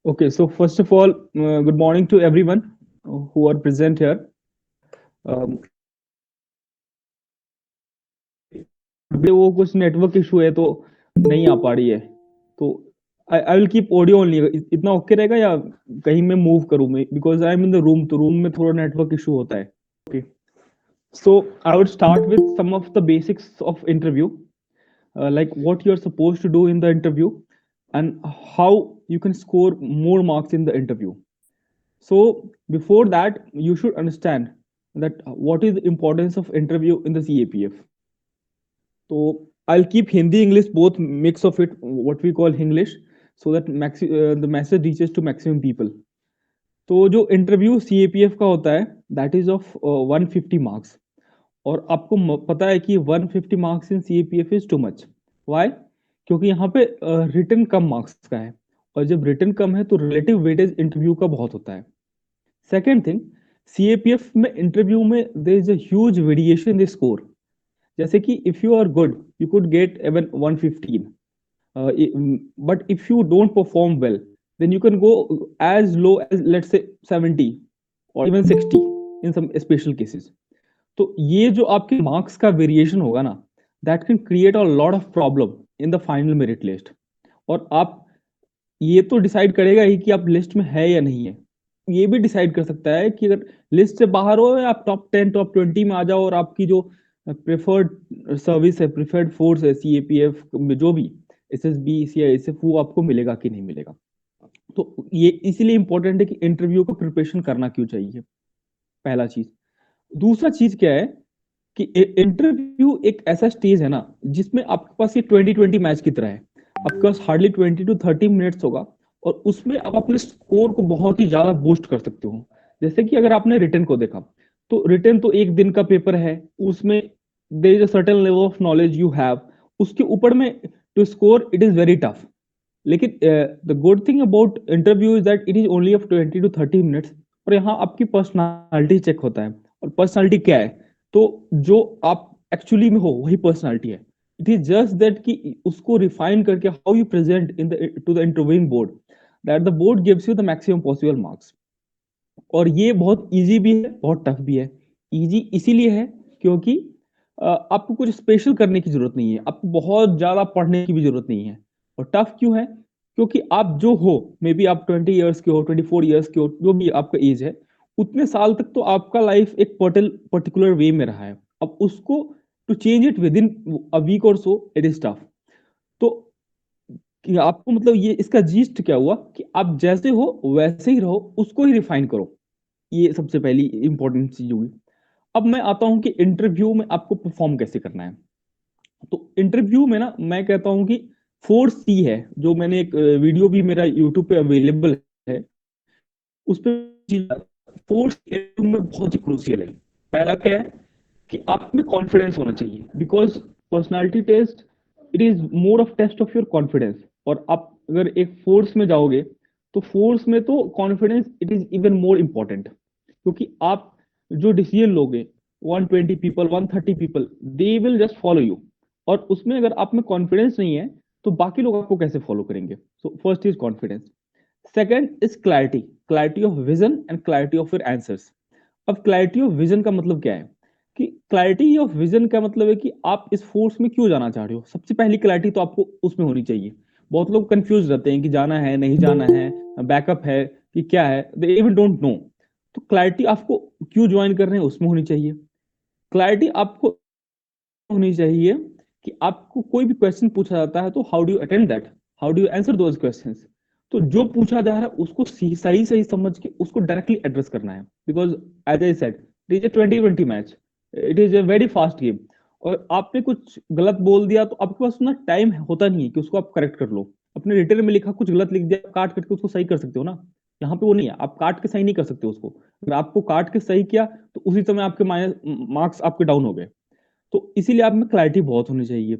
Okay, so first of all, good morning to everyone who are present here. अभी वो कुछ network issue है तो नहीं आ पा रही है, तो I will keep audio only. इतना ओके रहेगा या कहीं मैं मूव करूँ? मैं because I am in the room, तो रूम में थोड़ा नेटवर्क इशू होता है। Okay, so I would start with some of the basics of interview, like what you're supposed to do in the interview and how you can score more marks in the interview. So before that, you should understand that what is the importance of interview in the CAPF. So I'll keep Hindi, English, both mix of it, what we call English, so that the message reaches to maximum people. तो जो interview CAPF का होता है, that is of 150 marks. और आपको पता है कि 150 marks in CAPF is too much. Why? क्योंकि यहाँ पे रिटन कम मार्क्स का है, और जब रिटन कम है तो रिलेटिव वेटेज इंटरव्यू का बहुत होता है। सेकेंड थिंग, CAPF में इंटरव्यू में there is a huge variation in the score. जैसे कि if you are good you could get even 115, but if you don't perform well then you can go as low as let's say 70 or even 60 in some special cases. तो ये जो आपके marks का variation होगा ना, that can create a lot of problem in the final merit list. और आप ये तो डिसाइड करेगा ही कि आप लिस्ट में है या नहीं है, ये भी डिसाइड कर सकता है कि अगर लिस्ट से बाहर हो या आप टॉप 10 टॉप 20 में आ जाओ और आपकी जो प्रेफर्ड सर्विस है, प्रेफर्ड फोर्स है CAPF में, जो भी SSB CISF, वो आपको मिलेगा कि नहीं मिलेगा। तो ये इसीलिए इंपॉर्टेंट है कि इंटरव्यू का प्रिपरेशन करना क्यों चाहिए, पहला चीज। दूसरा चीज क्या है कि इंटरव्यू एक ऐसा स्टेज है ना जिसमें आपके पास ये 2020 मैच की तरह है। आपके पास हार्डली 20 to 30 मिनट्स होगा, और उसमें आप अपने स्कोर को बहुत ही ज्यादा बूस्ट कर सकते हो। जैसे कि अगर आपने रिटर्न को देखा, तो रिटर्न तो एक दिन का पेपर है, उसमें there is a certain level of knowledge you have, उसके ऊपर में to score it is very tough. लेकिन the good thing about interview is that it is only of 20 to 30 minutes, और यहाँ आपकी पर्सनालिटी चेक होता है। और पर्सनालिटी क्या है? तो जो आप एक्चुअली में हो वही पर्सनालिटी है। इट इज जस्ट दैट कि उसको रिफाइन करके how you present in the two the interviewing board, that the board gives you the maximum possible marks. और ये बहुत इजी भी है, बहुत टफ भी है। इजी इसीलिए है क्योंकि आपको कुछ स्पेशल करने की जरूरत नहीं है, आपको बहुत ज्यादा पढ़ने की भी जरूरत नहीं है। और टफ क्यों है? क्योंकि आप जो हो, मे बी आप 20 ईयर्स के हो, 24 ईयर्स के हो, जो भी आपका एज है, उतने साल तक तो आपका लाइफ एक पर्टिकुलर वे में रहा है। अब उसको to change it within a week or so, it is tough. तो कि आपको मतलब ये इसका जीस्ट क्या हुआ कि आप जैसे हो वैसे ही रहो, उसको ही रिफाइन करो। ये सबसे पहली इंपॉर्टेंट चीज हुई। अब मैं आता हूं कि इंटरव्यू में आपको परफॉर्म कैसे करना है। तो इंटरव्यू में ना मैं कहता हूं कि 4C है, जो मैंने एक वीडियो भी मेरा यूट्यूब पे अवेलेबल है, उस पर 4C में बहुत ही क्रूसियल है। पहला क्या है कि आप में कॉन्फिडेंस होना चाहिए, because personality test it is more of test of your confidence. और आप अगर एक फोर्स में जाओगे, तो फोर्स में तो confidence it is even more important, क्योंकि आप जो डिसीजन लोगे, 120 people, 130 people, they will just follow you. और उसमें अगर आप में कॉन्फिडेंस नहीं है तो बाकी लोग आपको कैसे फॉलो करेंगे? So first is confidence. Second is clarity, clarity of vision and clarity of your answers. अब क्लैरिटी ऑफ विजन का मतलब क्या है? कि क्लैरिटी ऑफ विजन का मतलब है कि आप इस फोर्स में क्यों जाना चाह रहे हो। सबसे पहली क्लैरिटी तो आपको उसमें होनी चाहिए। बहुत लोग कंफ्यूज रहते हैं कि जाना है नहीं जाना है, बैकअप है कि क्या है, दे इवन डोंट नो। तो क्लैरिटी आपको क्यों ज्वाइन कर रहे हैं उसमें होनी चाहिए। क्लैरिटी आपको होनी चाहिए कि आपको कोई भी क्वेश्चन पूछा जाता है तो how do you attend that, how do you answer those questions. तो जो पूछा जा रहा है उसको सही सही समझ के उसको डायरेक्टली एड्रेस करना है। Because as I said, it is a 2020 match, it is a very fast game. और आपने कुछ गलत बोल दिया तो आपके पास उतना टाइम होता नहीं है कि उसको आप करेक्ट कर लो। अपने रिटर्न में लिखा कुछ गलत लिख दिया, काट करके उसको सही कर सकते हो ना। यहाँ पे वो नहीं है, आप काट के सही नहीं कर सकते उसको। अगर आपको काट के सही किया तो उसी समय आपके मार्क्स आपके डाउन हो गए। तो इसीलिए आप में क्लैरिटी बहुत होनी चाहिए।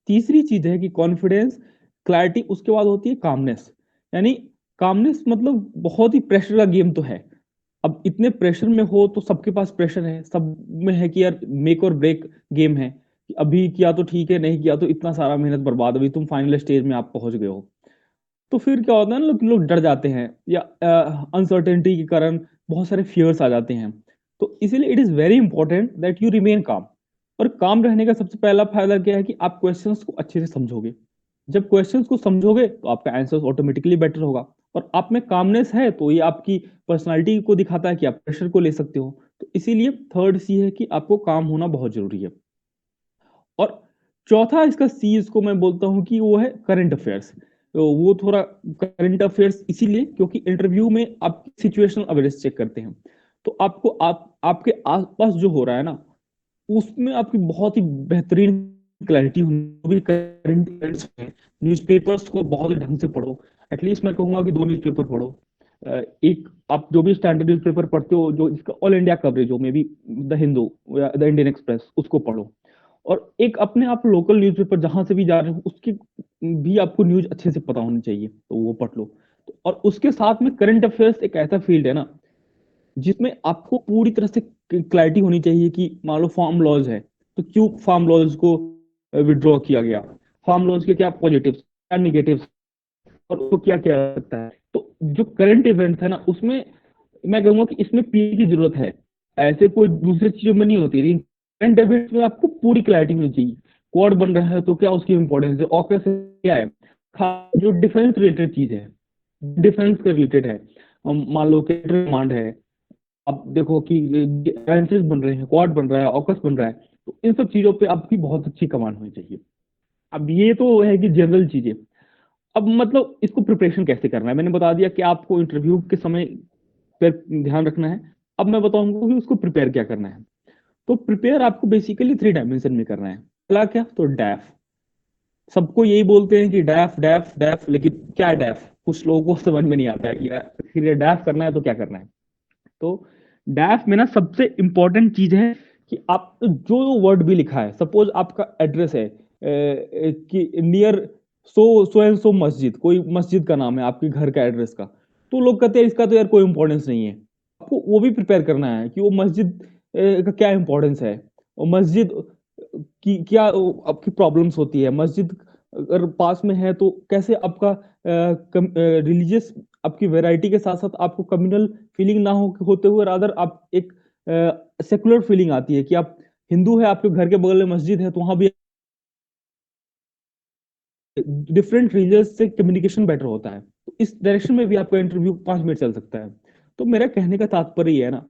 तीसरी चीज है कि कॉन्फिडेंस, क्लैरिटी, उसके बाद होती है कामनेस। यानी कामनेस मतलब बहुत ही प्रेशर का गेम तो है। अब इतने प्रेशर में हो तो सबके पास प्रेशर है, सब में है कि यार मेक और ब्रेक गेम है, कि अभी किया तो ठीक है, नहीं किया तो इतना सारा मेहनत बर्बाद, अभी तुम फाइनल स्टेज में आप पहुंच गए हो। तो फिर क्या होता है ना, लोग डर जाते हैं या अनसर्टेनिटी के कारण बहुत सारे फियर्स आ जाते हैं। तो इसीलिए it is very important that you remain काम। और काम रहने का सबसे पहला फायदा क्या है कि आप क्वेश्चंस को अच्छे से समझोगे। जब क्वेश्चंस को समझोगे तो आपका आंसर ऑटोमेटिकली बेटर होगा। और आप में कामनेस है तो ये आपकी पर्सनालिटी को दिखाता है कि आप प्रेशर को ले सकते हो। तो इसीलिए थर्ड सी है कि आपको काम होना बहुत जरूरी है। और चौथा इसका सी इसको मैं बोलता हूँ कि वो है करंट अफेयर्स। तो वो थोड़ा करंट अफेयर्स इसीलिए क्योंकि इंटरव्यू में आप सिचुएशनल अवेयरनेस चेक करते हैं। तो आपको आपके आसपास जो हो रहा है ना, उसमें आपकी बहुत ही बेहतरीन क्लैरिटी होगी। करंट इवेंट्स में न्यूज़पेपर्स को बहुत ही ढंग से पढ़ो। एटलीस्ट मैं कहूंगा कि 2 न्यूज़पेपर पढ़ो। एक आप जो भी स्टैंडर्ड न्यूज़पेपर पढ़ते हो, जो इसका ऑल इंडिया कवरेज हो, मे बी द हिंदू या द इंडियन एक्सप्रेस, उसको पढ़ो। और एक अपने आप लोकल न्यूज़पेपर जहां से भी जा रहे हो उसकी भी आपको न्यूज़ अच्छे से पता होनी चाहिए, तो वो पढ़ लो। और उसके साथ में करंट अफेयर्स एक ऐसा फील्ड है ना जिसमें आपको पूरी तरह से क्लैरिटी होनी चाहिए कि मान लो फार्म लॉज है, तो क्यों फार्म लॉज को विड्रॉ किया गया, फार्म लॉज के क्या पॉजिटिव्स क्या निगेटिव्स, और उसको क्या किया सकता है। तो जो करंट इवेंट्स है ना, उसमें मैं कहूंगा कि इसमें पीए की जरूरत है। ऐसे कोई दूसरी चीजों में नहीं होती, लेकिन करंट इवेंट्स में आपको पूरी क्लैरिटी होनी चाहिए। क्वाड बन रहा है तो क्या उसकी इंपॉर्टेंस है, ऑकस क्या है, जो डिफेंस रिलेटेड चीज है, डिफेंस के रिलेटेड है। मान लो कमांड है, आप देखो कि अलायंसेस बन रहे हैं, क्वाड बन रहा है, ऑकस बन रहा है। तो इन सब चीजों पे आपकी बहुत अच्छी कमांड होनी चाहिए। अब ये तो है कि जनरल चीजें। अब मतलब इसको प्रिपरेशन कैसे करना है, मैंने बता दिया कि आपको इंटरव्यू के समय पर ध्यान रखना है। अब मैं बताऊंगा कि उसको प्रिपेयर क्या करना है। तो प्रिपेयर आपको बेसिकली 3 डायमेंशन में करना है। पहला क्या, तो डैफ। सबको यही बोलते हैं कि डैफ डैफ डैफ, लेकिन क्या है डैफ, कुछ लोगों को समझ में नहीं आता है कि फिर ये डैफ करना है तो क्या करना है। तो डैफ में ना सबसे इंपॉर्टेंट चीज है कि आप जो वर्ड भी लिखा है, सपोज आपका एड्रेस है कि नियर सो एंड सो मस्जिद, कोई मस्जिद का नाम है आपके घर का एड्रेस का, तो लोग कहते हैं इसका तो यार कोई इंपॉर्टेंस नहीं है। आपको वो भी प्रिपेयर करना है कि वो मस्जिद का क्या इंपॉर्टेंस है, और मस्जिद की क्या आपकी प्रॉब्लम्स होती है, मस्जिद अगर पास में है तो कैसे आपका रिलीजियस आपकी वैरायटी के साथ साथ आपको कम्युनल फीलिंग ना होते हुए रादर आप एक सेकुलर फीलिंग आती है कि आप हिंदू है, आपके घर के बगल में मस्जिद है, तो वहां भी डिफरेंट रीजन्स से कम्युनिकेशन बेटर होता है। तो इस डायरेक्शन में भी आपका इंटरव्यू 5 मिनट चल सकता है। तो मेरा कहने का तात्पर्य ये है ना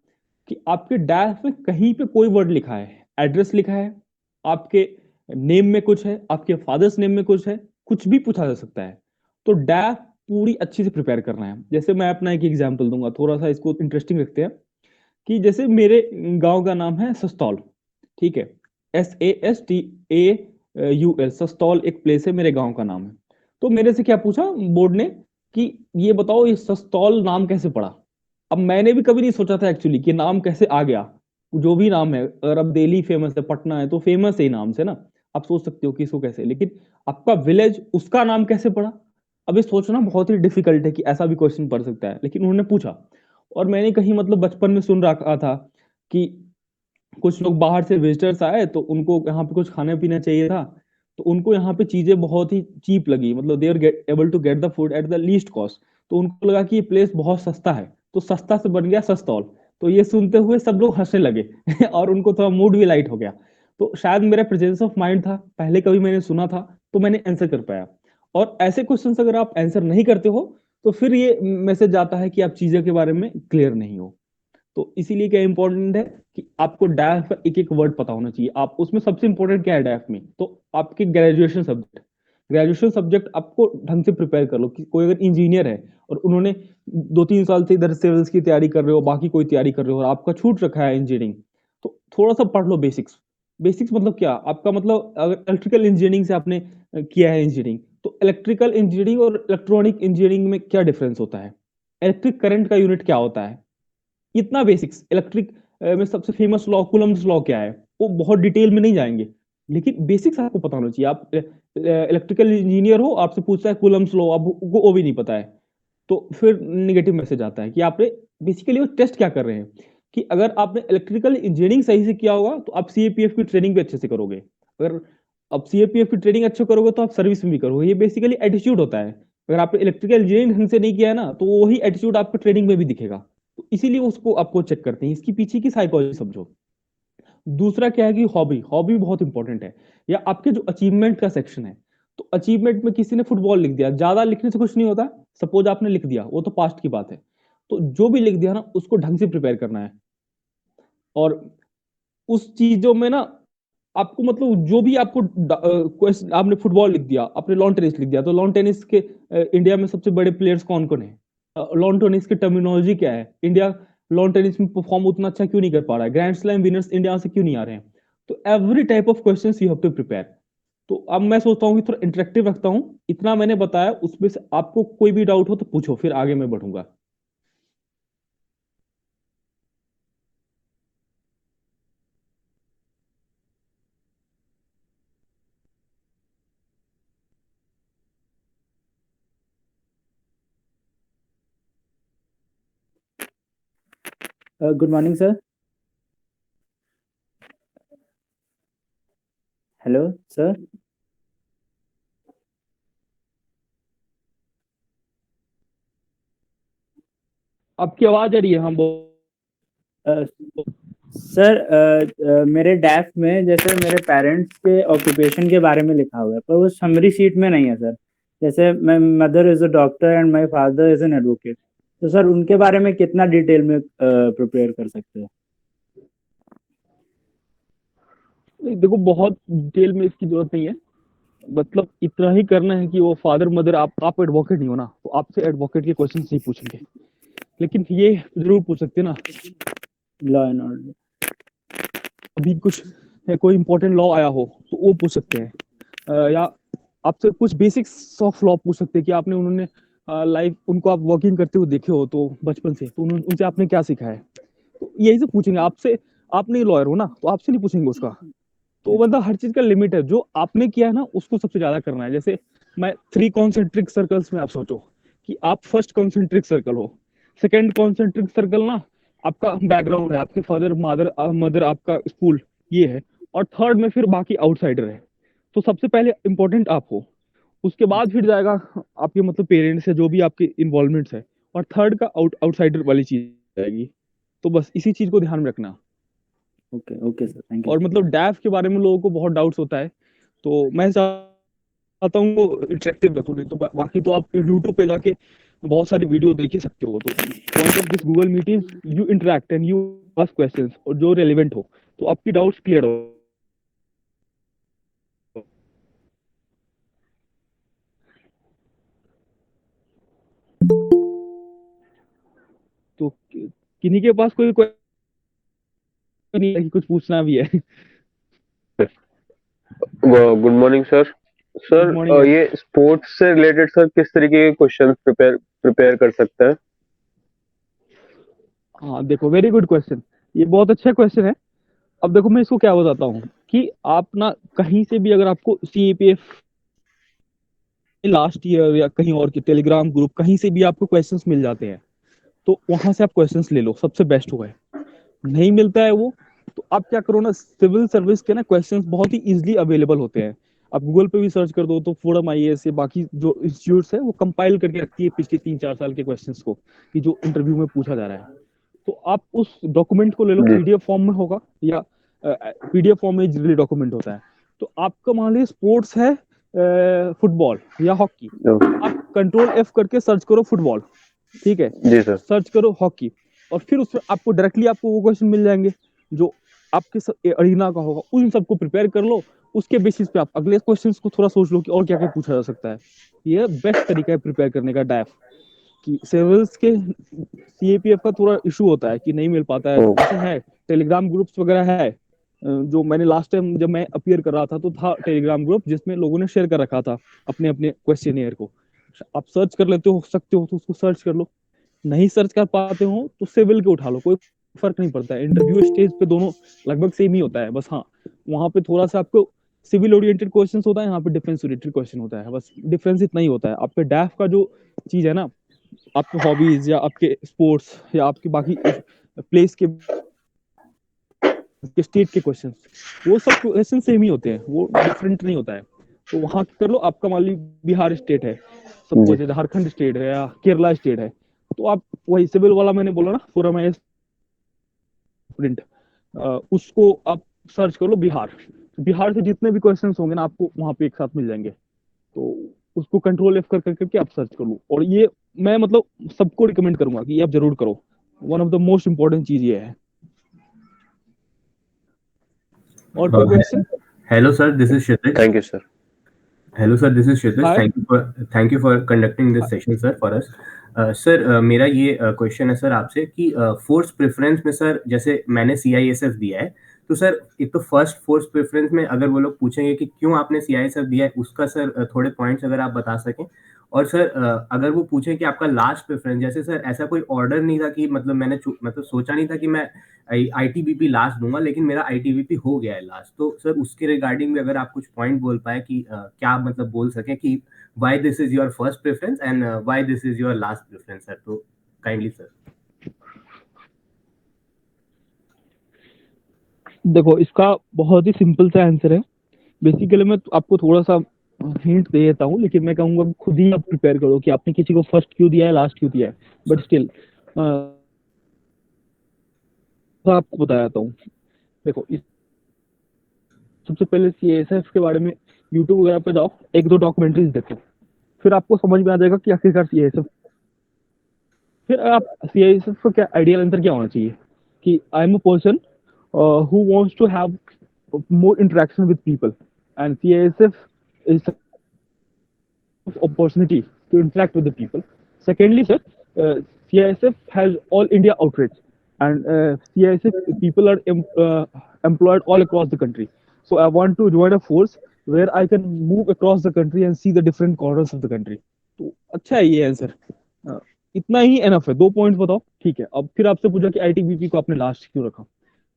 कि आपके डैश में कहीं पे कोई वर्ड लिखा है, एड्रेस लिखा है, आपके नेम में कुछ है, आपके फादर्स नेम में कुछ है, कुछ भी पूछा जा सकता है। तो डैश पूरी अच्छी से प्रिपेयर करना है। जैसे मैं अपना एक एग्जाम्पल दूंगा, थोड़ा सा इसको इंटरेस्टिंग रखते हैं। कि जैसे मेरे गांव का नाम है सस्तौल, ठीक है, SASTAUL, सस्तौल एक प्लेस है, मेरे गांव का नाम है। तो मेरे से क्या पूछा बोर्ड ने कि ये बताओ ये सस्तौल नाम कैसे पड़ा। अब मैंने भी कभी नहीं सोचा था एक्चुअली कि नाम कैसे आ गया। जो भी नाम है, अगर अब दिल्ली फेमस है, पटना है, तो फेमस है ही नाम से ना। आप सोच सकते हो कि इसको कैसे, लेकिन आपका विलेज उसका नाम कैसे पड़ा। अब ये सोचना बहुत ही डिफिकल्ट है कि ऐसा भी क्वेश्चन पढ़ सकता है, लेकिन उन्होंने पूछा। और मैंने कहीं मतलब बचपन में सुन रखा था कि कुछ लोग बाहर से विजिटर्स आए तो उनको यहाँ पे कुछ खाने पीना चाहिए था। तो उनको यहाँ पे चीजें बहुत ही चीप लगी, मतलब they are able to get the food at the least cost. तो उनको लगा कि ये प्लेस बहुत सस्ता है, तो सस्ता से बन गया सस्तौल। तो ये सुनते हुए सब लोग हंसने लगे और उनको थोड़ा मूड भी लाइट हो गया। तो शायद मेरा प्रेजेंस ऑफ माइंड था, पहले कभी मैंने सुना था, तो मैंने आंसर कर पाया। और ऐसे क्वेश्चंस अगर आप आंसर नहीं करते हो तो फिर ये मैसेज आता है कि आप चीजों के बारे में क्लियर नहीं हो। तो इसीलिए क्या इंपॉर्टेंट है कि आपको डायफ का एक एक वर्ड पता होना चाहिए। आप उसमें सबसे इंपॉर्टेंट क्या है डायफ में, तो आपके ग्रेजुएशन सब्जेक्ट आपको ढंग से प्रिपेयर कर लो। कि कोई अगर इंजीनियर है और उन्होंने 2-3 साल से इधर सिविल्स की तैयारी कर रहे हो, बाकी कोई तैयारी कर रहे हो, और आपका छूट रखा है इंजीनियरिंग, तो थोड़ा सा पढ़ लो बेसिक्स। बेसिक्स मतलब क्या, आपका मतलब अगर इलेक्ट्रिकल इंजीनियरिंग से आपने किया है इंजीनियरिंग, तो इलेक्ट्रिकल इंजीनियरिंग और इलेक्ट्रॉनिक इंजीनियरिंग में क्या डिफरेंस होता है, इलेक्ट्रिक करंट का यूनिट क्या होता है, इतना बेसिक्स। इलेक्ट्रिक में सबसे फेमस लॉ कुलम्स लॉ क्या है, वो बहुत डिटेल में नहीं जाएंगे, लेकिन बेसिक्स आपको पता होना चाहिए। आप इलेक्ट्रिकल इंजीनियर हो, आपसे पूछता है कुलम्स लॉ, आपको वो भी नहीं पता है, तो फिर निगेटिव मैसेज आता है कि आपने बेसिकली वो टेस्ट क्या कर रहे हैं। कि अगर आपने इलेक्ट्रिकल इंजीनियरिंग सही से किया होगा तो आप सीएपीएफ की ट्रेनिंग भी अच्छे से करोगे। अगर आप सीएपीएफ की ट्रेनिंग अच्छे करोगे तो आप सर्विस में भी करोगे। ये बेसिकली एटीट्यूड होता है अगर आपने इलेक्ट्रिकल इंजीनियरिंग ढंग से नहीं किया है ना, तो वही एटीट्यूड आपको ट्रेनिंग में भी दिखेगा। तो इसीलिए उसको आपको चेक करते हैं, इसकी पीछे की साइकोलॉजी समझो। दूसरा क्या है कि हॉबी हॉबी बहुत इंपॉर्टेंट है, या आपके जो अचीवमेंट का सेक्शन है। तो अचीवमेंट में किसी ने फुटबॉल लिख दिया, ज्यादा लिखने से कुछ नहीं होता। सपोज आपने लिख दिया, वो तो पास्ट की बात है। तो जो भी लिख दिया ना, उसको ढंग से प्रिपेयर करना है। और उस चीजों में ना आपको मतलब जो भी आपको क्वेश्चन, आपने फुटबॉल लिख दिया, आपने लॉन टेनिस लिख दिया, तो लॉन टेनिस के इंडिया में सबसे बड़े प्लेयर्स कौन कौन है, लॉन टेनिस की टर्मिनोलॉजी क्या है, इंडिया लॉन टेनिस में परफॉर्म उतना अच्छा क्यों नहीं कर पा रहा है, ग्रैंड स्लैम विनर्स इंडिया से क्यों नहीं आ रहे हैं। तो every type of question you have to prepare. तो अब मैं सोचता हूँ कि थोड़ा इंटरेक्टिव रखता हूँ, इतना मैंने बताया, उसमें से आपको कोई भी डाउट हो तो पूछो, फिर आगे मैं बढ़ूंगा। Good morning sir. Hello sir. आपकी आवाज आ रही है, हाँ अ, सर, मेरे डैफ में जैसे मेरे पेरेंट्स के ऑक्यूपेशन के बारे में लिखा हुआ है, पर वो समरी शीट में नहीं है सर। जैसे my mother is a doctor and my father is an advocate. तो सर उनके बारे में कितना डिटेल में प्रिपेयर कर सकते हैं? नहीं, देखो बहुत डिटेल में इसकी जरूरत नहीं है। मतलब इतना ही करना है कि वो फादर मदर, आप एडवोकेट नहीं हो ना, तो आपसे एडवोकेट के क्वेश्चन नहीं पूछेंगे। लेकिन ये जरूर पूछ सकते हैं ना, लॉ एंड ऑर्डर। अभी कुछ है, कोई इंपॉर्टेंट लॉ आया हो तो वो पूछ सकते हैं। या आपसे कुछ बेसिक्स ऑफ लॉ पूछ सकते हैं कि आपने उन्होंने लाइफ उनको आप वर्किंग करते हुए देखे हो तो बचपन से, तो उनसे आपने क्या सीखा है। तो यही से पूछेंगे आपसे। आप नहीं लॉयर हो ना, तो आपसे नहीं पूछेंगे उसका। तो अच्छा। मतलब हर चीज का लिमिट है, जो आपने किया है ना उसको सबसे ज्यादा करना है। जैसे मैं 3 कॉन्सेंट्रिक सर्कल्स में, आप सोचो कि आप फर्स्ट कॉन्सेंट्रिक सर्कल हो, सेकंड कॉन्सेंट्रिक सर्कल ना आपका बैकग्राउंड है, आपके फादर मदर मदर, आपका स्कूल, ये है। और थर्ड में फिर बाकी आउटसाइडर है। तो सबसे पहले इंपॉर्टेंट आप हो, उसके बाद फिर जाएगा आपके मतलब पेरेंट्स है, जो भी आपके इन्वॉल्वमेंट्स है। और थर्ड का आउटसाइडर वाली चीज आएगी। तो बस इसी चीज को ध्यान में रखना। Okay okay sir, thank you और सर। मतलब डैफ के बारे में लोगों को बहुत डाउट्स होता है, तो मैं चाहता हूँ वो इंटरेक्टिव रखूँ। नहीं तो बाकी तो आप यूट्यूब पे जाके बहुत सारी वीडियो देख ही सकते हो। तो point of this Google Meet is you interact and you ask questions, और जो रेलिवेंट हो तो आपकी डाउट्स क्लियर हो। तो किन्हीं के पास कोई क्वेश्चन नहीं है कि कुछ पूछना भी है। Good morning sir. Good sir morning. ये स्पोर्ट्स से रिलेटेड सर किस तरीके के क्वेश्चन प्रिपेयर प्रिपेयर कर सकते हैं? हाँ देखो, वेरी गुड क्वेश्चन, ये बहुत अच्छा क्वेश्चन है। अब देखो मैं इसको क्या बताता हूँ कि आप ना कहीं से भी अगर आपको सीईपीएफ लास्ट ईयर या कहीं और के टेलीग्राम ग्रुप कहीं से भी आपको क्वेश्चंस मिल जाते हैं, तो वहां से आप क्वेश्चंस ले लो, सबसे बेस्ट हुआ है। नहीं मिलता है वो, तो आप क्या करो ना, सिविल सर्विस के ना क्वेश्चंस बहुत ही इजीली अवेलेबल होते हैं। आप गूगल पे भी सर्च कर दो तो फोरम आईएएस या बाकी जो इंस्टीट्यूट्स है वो कंपाइल करके रखती है पिछले 3-4 साल के क्वेश्चंस को, कि जो इंटरव्यू में पूछा जा रहा है। तो आप उस डॉक्यूमेंट को ले लो, जी। पीडीएफ फॉर्म में होगा, या पीडीएफ फॉर्म में जनरली डॉक्यूमेंट होता है। तो आपका मान लीजिए स्पोर्ट्स है फुटबॉल या हॉकी, तो आप कंट्रोल F करके सर्च करो फुटबॉल, ठीक है। जी सर। सर्च करो हॉकी, और फिर उसमें आपको डायरेक्टली आपको वो क्वेश्चन मिल जाएंगे जो आपके अरीना का होगा, उन सबको प्रिपेयर कर लो। उसके बेसिस पे आप अगले क्वेश्चंस को थोड़ा सोच लो कि और क्या क्या पूछा जा सकता है। ये बेस्ट तरीका है प्रिपेयर करने का डैफ। कि सिविल्स के सीएपीएफ का थोड़ा इशू होता है कि नहीं मिल पाता है, ओ, जैसे है टेलीग्राम ग्रुप्स वगैरह है। जो मैंने लास्ट टाइम जब मैं अपीयर कर रहा था, तो था टेलीग्राम ग्रुप जिसमें लोगों ने शेयर कर रखा था अपने अपने क्वेश्चनियर को। आप सर्च कर लेते हो सकते हो तो उसको सर्च कर लो। नहीं सर्च कर पाते हो तो सिविल के उठा लो, कोई फर्क नहीं पड़ता है। इंटरव्यू स्टेज पे दोनों लगभग सेम ही होता है, बस हाँ वहां पे थोड़ा सा आपको सिविल ओरिएंटेड क्वेश्चन होता है, यहाँ पे डिफेंस ओरिएंटेड क्वेश्चन होता है, बस डिफरेंस इतना ही होता है। आपके डैफ का जो चीज है ना, आपके हॉबीज या आपके स्पोर्ट्स या आपके बाकी प्लेस के स्टेट के क्वेश्चंस, वो सब क्वेश्चन सेम ही होते हैं, वो डिफरेंट नहीं होता है। तो वहां कर लो, आपका मान ली बिहार स्टेट है, सबको, जी। जैसे झारखंड स्टेट है या केरला स्टेट है, तो आप वही सिविल वाला मैंने बोला ना, फोरम आई प्रिंट, उसको आप सर्च कर लो बिहार। बिहार से जितने भी क्वेश्चंस होंगे ना, आपको वहां पे एक साथ मिल जाएंगे। तो उसको कंट्रोल एफ कर करके आप सर्च कर लो। और ये मैं मतलब सबको रिकमेंड करूंगा कि ये आप जरूर करो। One of the most important चीज ये है। और कोई question? Hello, sir. This is Kshitij. Thank you sir. Hello, sir. This is Kshitij. Hi. Thank you for conducting this session, sir, for us. Sir मेरा ये क्वेश्चन है sir आपसे कि फोर्स प्रेफरेंस में सर, जैसे मैंने CISF दिया है, तो सर एक तो फर्स्ट फोर्स प्रेफरेंस में अगर वो लोग पूछेंगे कि क्यों आपने CISF दिया है, उसका सर थोड़े पॉइंट्स अगर आप बता सकें। और सर अगर वो पूछें कि आपका लास्ट प्रेफरेंस, जैसे सर ऐसा कोई ऑर्डर नहीं था कि मतलब मतलब सोचा नहीं था कि मैं ITBP लास्ट दूंगा, लेकिन मेरा ITBP हो गया है लास्ट, तो सर उसके रिगार्डिंग भी अगर आप कुछ पॉइंट बोल पाए कि क्या मतलब बोल सकें कि why this is your first preference and why this is your last preference, sir, तो kindly sir. देखो, इसका बहुत ही सिंपल सा आंसर है। बेसिकली मैं आपको थोड़ा सा हिंट दे देता हूँ, लेकिन मैं कहूंगा कि खुद ही आप प्रिपेयर करो कि आपने किसी को फर्स्ट क्यों दिया है, लास्ट क्यों दिया है। बट स्टिल आपको बताया था हूँ। देखो, सबसे पहले CISF के बारे में यूट्यूब वगैरह पे जाओ, एक दो डॉक्यूमेंट्रीज देखो, फिर आपको समझ में आ जाएगा कि आखिरकार CISF, फिर आप CISF का क्या आइडियल आंसर क्या होना चाहिए कि I am a person who wants to have more interaction with people, and CISF is an opportunity to interact with the people. Secondly, sir, CISF has all India outreach, and CISF people are employed all across the country. So I want to join a force where I can move across the country and see the different corners of the country. तो अच्छा है ये answer. इतना ही enough है। 2 points बताओ, ठीक है। अब फिर आपसे पूछा कि ITBP को आपने लास्ट क्यों रखा,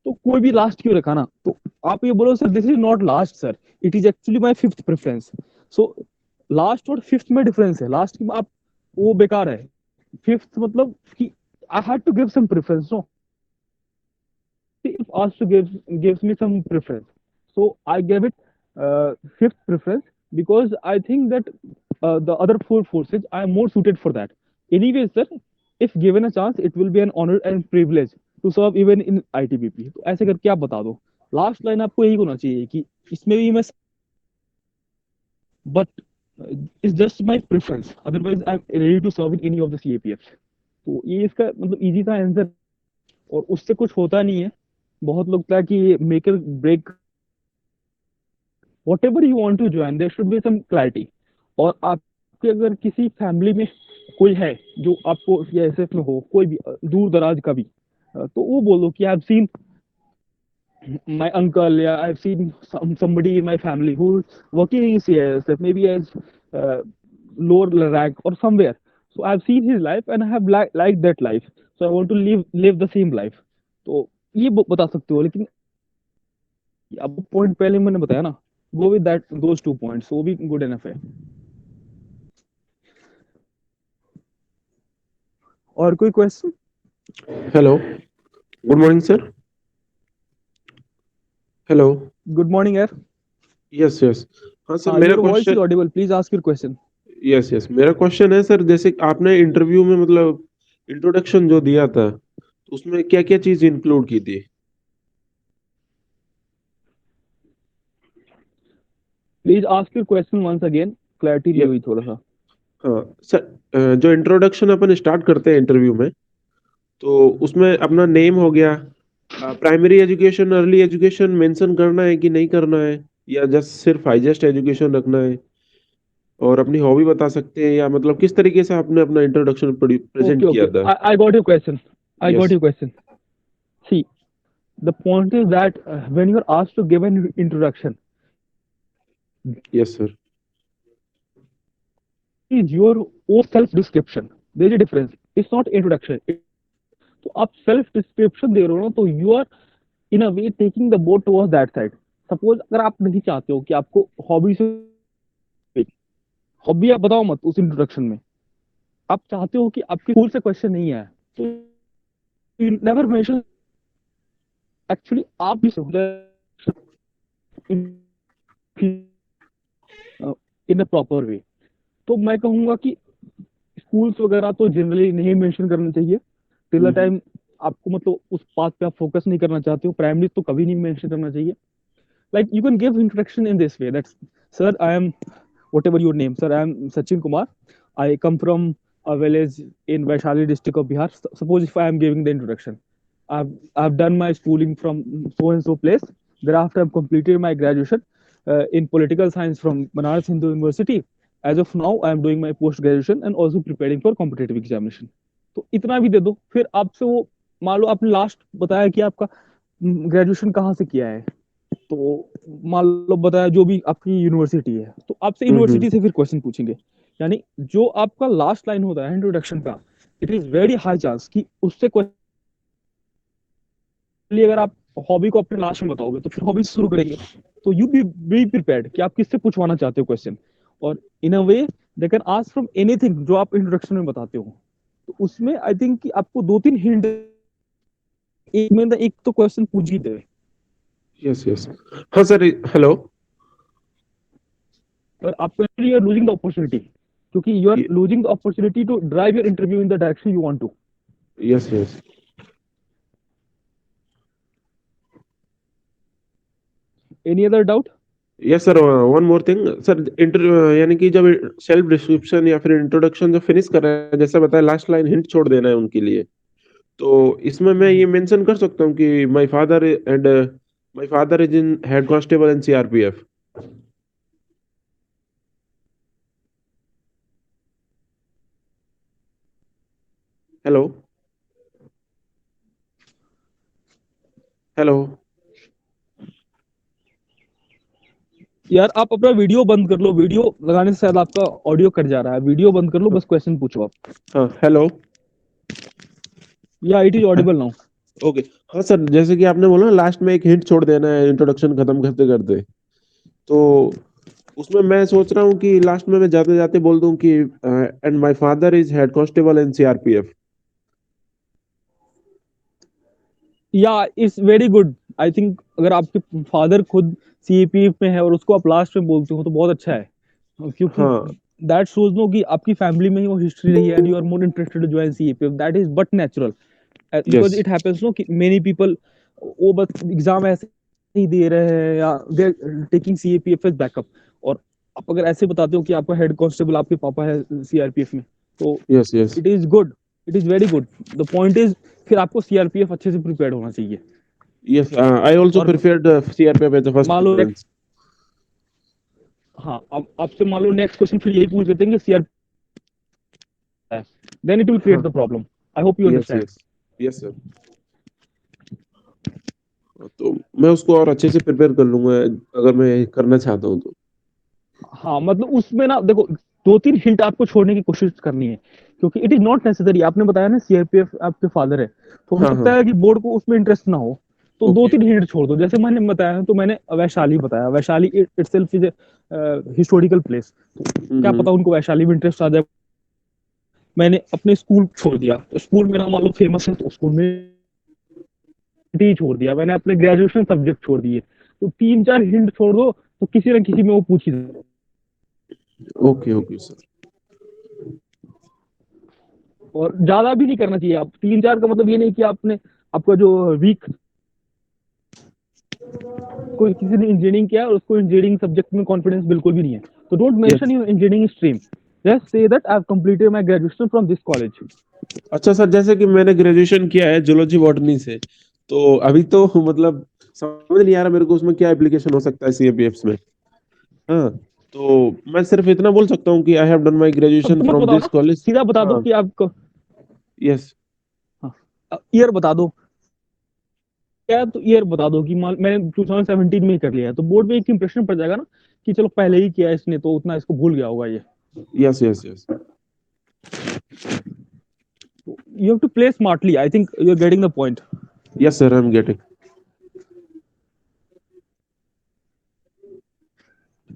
तो कोई भी लास्ट क्यों रखा ना, तो आप ये बोलो sir this is not last sir, it is actually my fifth preference. So last और फिफ्थ में डिफरेंस है। लास्ट की आप वो बेकार है, फिफ्थ मतलब कि I had to give some preference, no, if asked to gives me some preference, so I gave it fifth preference because I think that the other four forces I am more suited for that. Anyway sir, if given a chance it will be an honor and privilege to serve even in ITBP। तो ऐसे करके आप बता दो। Last line आपको यही होना चाहिए कि इसमें भी मैं, but it's just my preference, otherwise I'm ready to serve in any of the CAPFs। तो ये इसका मतलब इजी था आंसर, और उससे कुछ होता नहीं है। बहुत लगता है कि make or break, whatever you want to join there should be some clarity. और आपके अगर किसी फैमिली में कोई है जो आपको CISF में हो, कोई भी दूर दराज का भी, तो वो बोलो कि I have seen my uncle, yeah, I've seen somebody in my family who's working in CISF, maybe as lower rank or somewhere. So I've seen his life and I have liked that life. So I want to live the same life. तो ये बता सकते हो। लेकिन अब point पहले मैंने बताया ना, go with that those 2 points, वो भी गुड एनफ है। और कोई question? Hello, good morning sir. Hello, good morning यार। Yes yes. हाँ सर, हाँ, मेरा your voice is question, audible, please ask your question. Yes yes, मेरा क्वेश्चन है सर, जैसे आपने इंटरव्यू में मतलब इंट्रोडक्शन जो दिया था, तो उसमें क्या क्या चीज इंक्लूड की थी? Please ask your question once again, clarity नहीं यस, हुई थोड़ा सा। हाँ सर, जो इंट्रोडक्शन अपन स्टार्ट करते हैं इंटरव्यू में, तो उसमें अपना नेम हो गया, primary education, early education mention करना है कि नहीं करना है, या जस्ट सिर्फ हाईएस्ट एजुकेशन रखना है, और अपनी हॉबी बता सकते हैं, या मतलब किस तरीके से आपने अपना इंट्रोडक्शन Okay, प्रेजेंट किया okay. था? I got your question. I got yes your question. See, the point is that when you're asked to give an introduction, yes sir. is your own self description. There is a difference. It's not introduction. तो आप self description दे रहे हो ना, तो you are in a way taking the boat towards that side. Suppose अगर आप नहीं चाहते हो कि आपको हॉबी से, हॉबी आप बताओ मत उस इंट्रोडक्शन में, आप चाहते हो कि आपके स्कूल से क्वेश्चन नहीं आया, तो यू नेवर मेंशन एक्चुअली आप भी इन अ प्रॉपर वे। तो मैं कहूंगा कि स्कूल्स वगैरह तो जनरली नहीं मेंशन करना चाहिए टिल द टाइम आपको मतलब उस पाथ पे आप फोकस नहीं करना चाहते हो। प्राइमरी तो कभी नहीं मेंशन करना चाहिए। Like you can give introduction in this way. That's, sir, I am whatever your name, sir. I am Sachin Kumar. I come from a village in Vaishali district of Bihar. Suppose if I am giving the introduction, I've done my schooling from so and so place. Thereafter, I've completed my graduation in political science from Banaras Hindu University. As of now, I am doing my post graduation and also preparing for competitive examination. तो इतना भी दे दो, फिर आपसे वो मान लो आपने last बताया कि आपका ग्रेजुएशन कहाँ से किया है, तो मान लो बताया जो भी आपकी यूनिवर्सिटी है, तो आपसे यूनिवर्सिटी से फिर क्वेश्चन पूछेंगे। यानी जो आपका लास्ट लाइन होता है इंट्रोडक्शन का, it is very high chance कि उससे क्वेश्चन, अगर आप हॉबी को अपने लास्ट में बताओगे तो फिर हॉबी शुरू करेंगे। तो यू बी प्रिपेयर्ड कि आप किससे पूछवाना चाहते हो क्वेश्चन, और in a way they can ask from anything जो आप इंट्रोडक्शन में बताते हो। तो उसमें आई थिंक कि आपको 2-3 हिंट, एक में एक तो क्वेश्चन पूछ ही दे। Yes yes. हाँ सर, हेलो। और आपको you are losing the opportunity, क्योंकि you are losing the opportunity to drive your interview in the direction you want to. Yes yes. Any other doubt? Yes sir, one more thing sir, यानी कि जब self description या फिर introduction जो finish कर रहे हैं, जैसा बताया लास्ट लाइन हिंट छोड़ देना है उनके लिए, तो इसमें मैं ये मेंशन कर सकता हूँ कि my father is in head constable in CRPF. Hello hello. यार आप अपना वीडियो बंद कर लो, वीडियो लगाने से शायद आपका ऑडियो कट जा रहा है। वीडियो बंद कर लो, बस क्वेश्चन पूछो आप। हाँ हेलो। या it is Audible now? Okay. हाँ सर, जैसे कि आपने बोला ना लास्ट में एक हिंट छोड़ देना है इंट्रोडक्शन खत्म करते करते, तो उसमें मैं सोच रहा हूँ कि लास्ट में मैं जाते जाते बोल दूं कि and my father is head constable in CRPF. या it's very good. I think अगर आपके फादर खुद सीएपीएफ में है और उसको आप लास्ट में बोलते हो तो बहुत अच्छा है, क्योंकि हाँ दैट शोज नो कि आपकी फैमिली में ही वो हिस्ट्री रही है and you are more interested to join CAPF. That is but natural, because yes it happens no कि मेनी पीपल वो बस एग्जाम ऐसे ही दे रहे हैं या they are taking CAPF as backup, और आप अगर ऐसे बताते हो कि आपका हेड कांस्टेबल आपके पापा है सीआरपीएफ में, तो yes yes it is good, it is very good. The point is फिर आपको सीआरपीएफ अच्छे से प्रिपेयर्ड होना चाहिए। यस। आई आल्सो और preferred CRPF as the first मान लो प्रेफरेंस। हाँ, अब आपसे मान लो नेक्स्ट क्वेश्चन फिर यही पूछ देते हैं कि CRPF, then it will create the problem. I hope you yes understand. Yes yes sir. तो मैं उसको और अच्छे से प्रिपेयर कर लूंगा अगर मैं करना चाहता हूँ तो। हाँ मतलब उसमें ना देखो, 2-3 हिंट आपको छोड़ने की कोशिश करनी है, क्योंकि इट इज नॉट नेसेसरी। आपने बताया ना सीआरपीएफ आपके फादर है, तो हो हाँ सकता हाँ। है कि बोर्ड को उसमें इंटरेस्ट ना हो, तो ओके। 2-3 हिंट छोड़ दो। जैसे मैंने बताया, तो मैंने वैशाली बताया, Vaishali itself is historical place, तो क्या पता उनको वैशाली में इंटरेस्ट आ जाए। मैंने अपने स्कूल छोड़ दिया, तो स्कूल मेरा मान लो फेमस है, तो स्कूल में ही छोड़ दिया। मैंने अपने ग्रेजुएशन सब्जेक्ट छोड़ दिए, तो 3-4 हिंट छोड़ दो, तो किसी न किसी में वो पूछ ही दो। Okay okay sir. और ज्यादा भी नहीं करना चाहिए। आप 3-4 का मतलब ये नहीं कि आपने आपका जो वीक, कोई किसी ने इंजीनियरिंग किया और उसको इंजीनियरिंग सब्जेक्ट में कॉन्फिडेंस बिल्कुल भी नहीं है, तो don't mention your engineering stream, just say that I have completed my graduation from this college. अच्छा सर, जैसे कि मैंने ग्रेजुएशन किया है जूलॉजी बॉटनी से, तो अभी तो मतलब समझ नहीं आ रहा मेरे को उसमें क्या एप्लीकेशन हो सकता है सीएपीएफ में। हाँ, तो मैं सिर्फ इतना बोल सकता हूँ कि आई हैव डन माय अब ग्रेजुएशन तुम मत फ्रॉम बताओ दिस ना, कॉलेज। सीधा बता दो हाँ। कि आपको यस। ईयर बता दो, क्या तो ईयर बता दो कि मैंने 2017 में ही कर लिया है, तो बोर्ड में एक इंप्रेशन पड़ जाएगा ना कि चलो पहले ही किया है इसने, तो उतना इसको भूल गया होगा ये। Yes yes yes. You have to play smartly, I think you are getting the point. Yes sir, I am getting.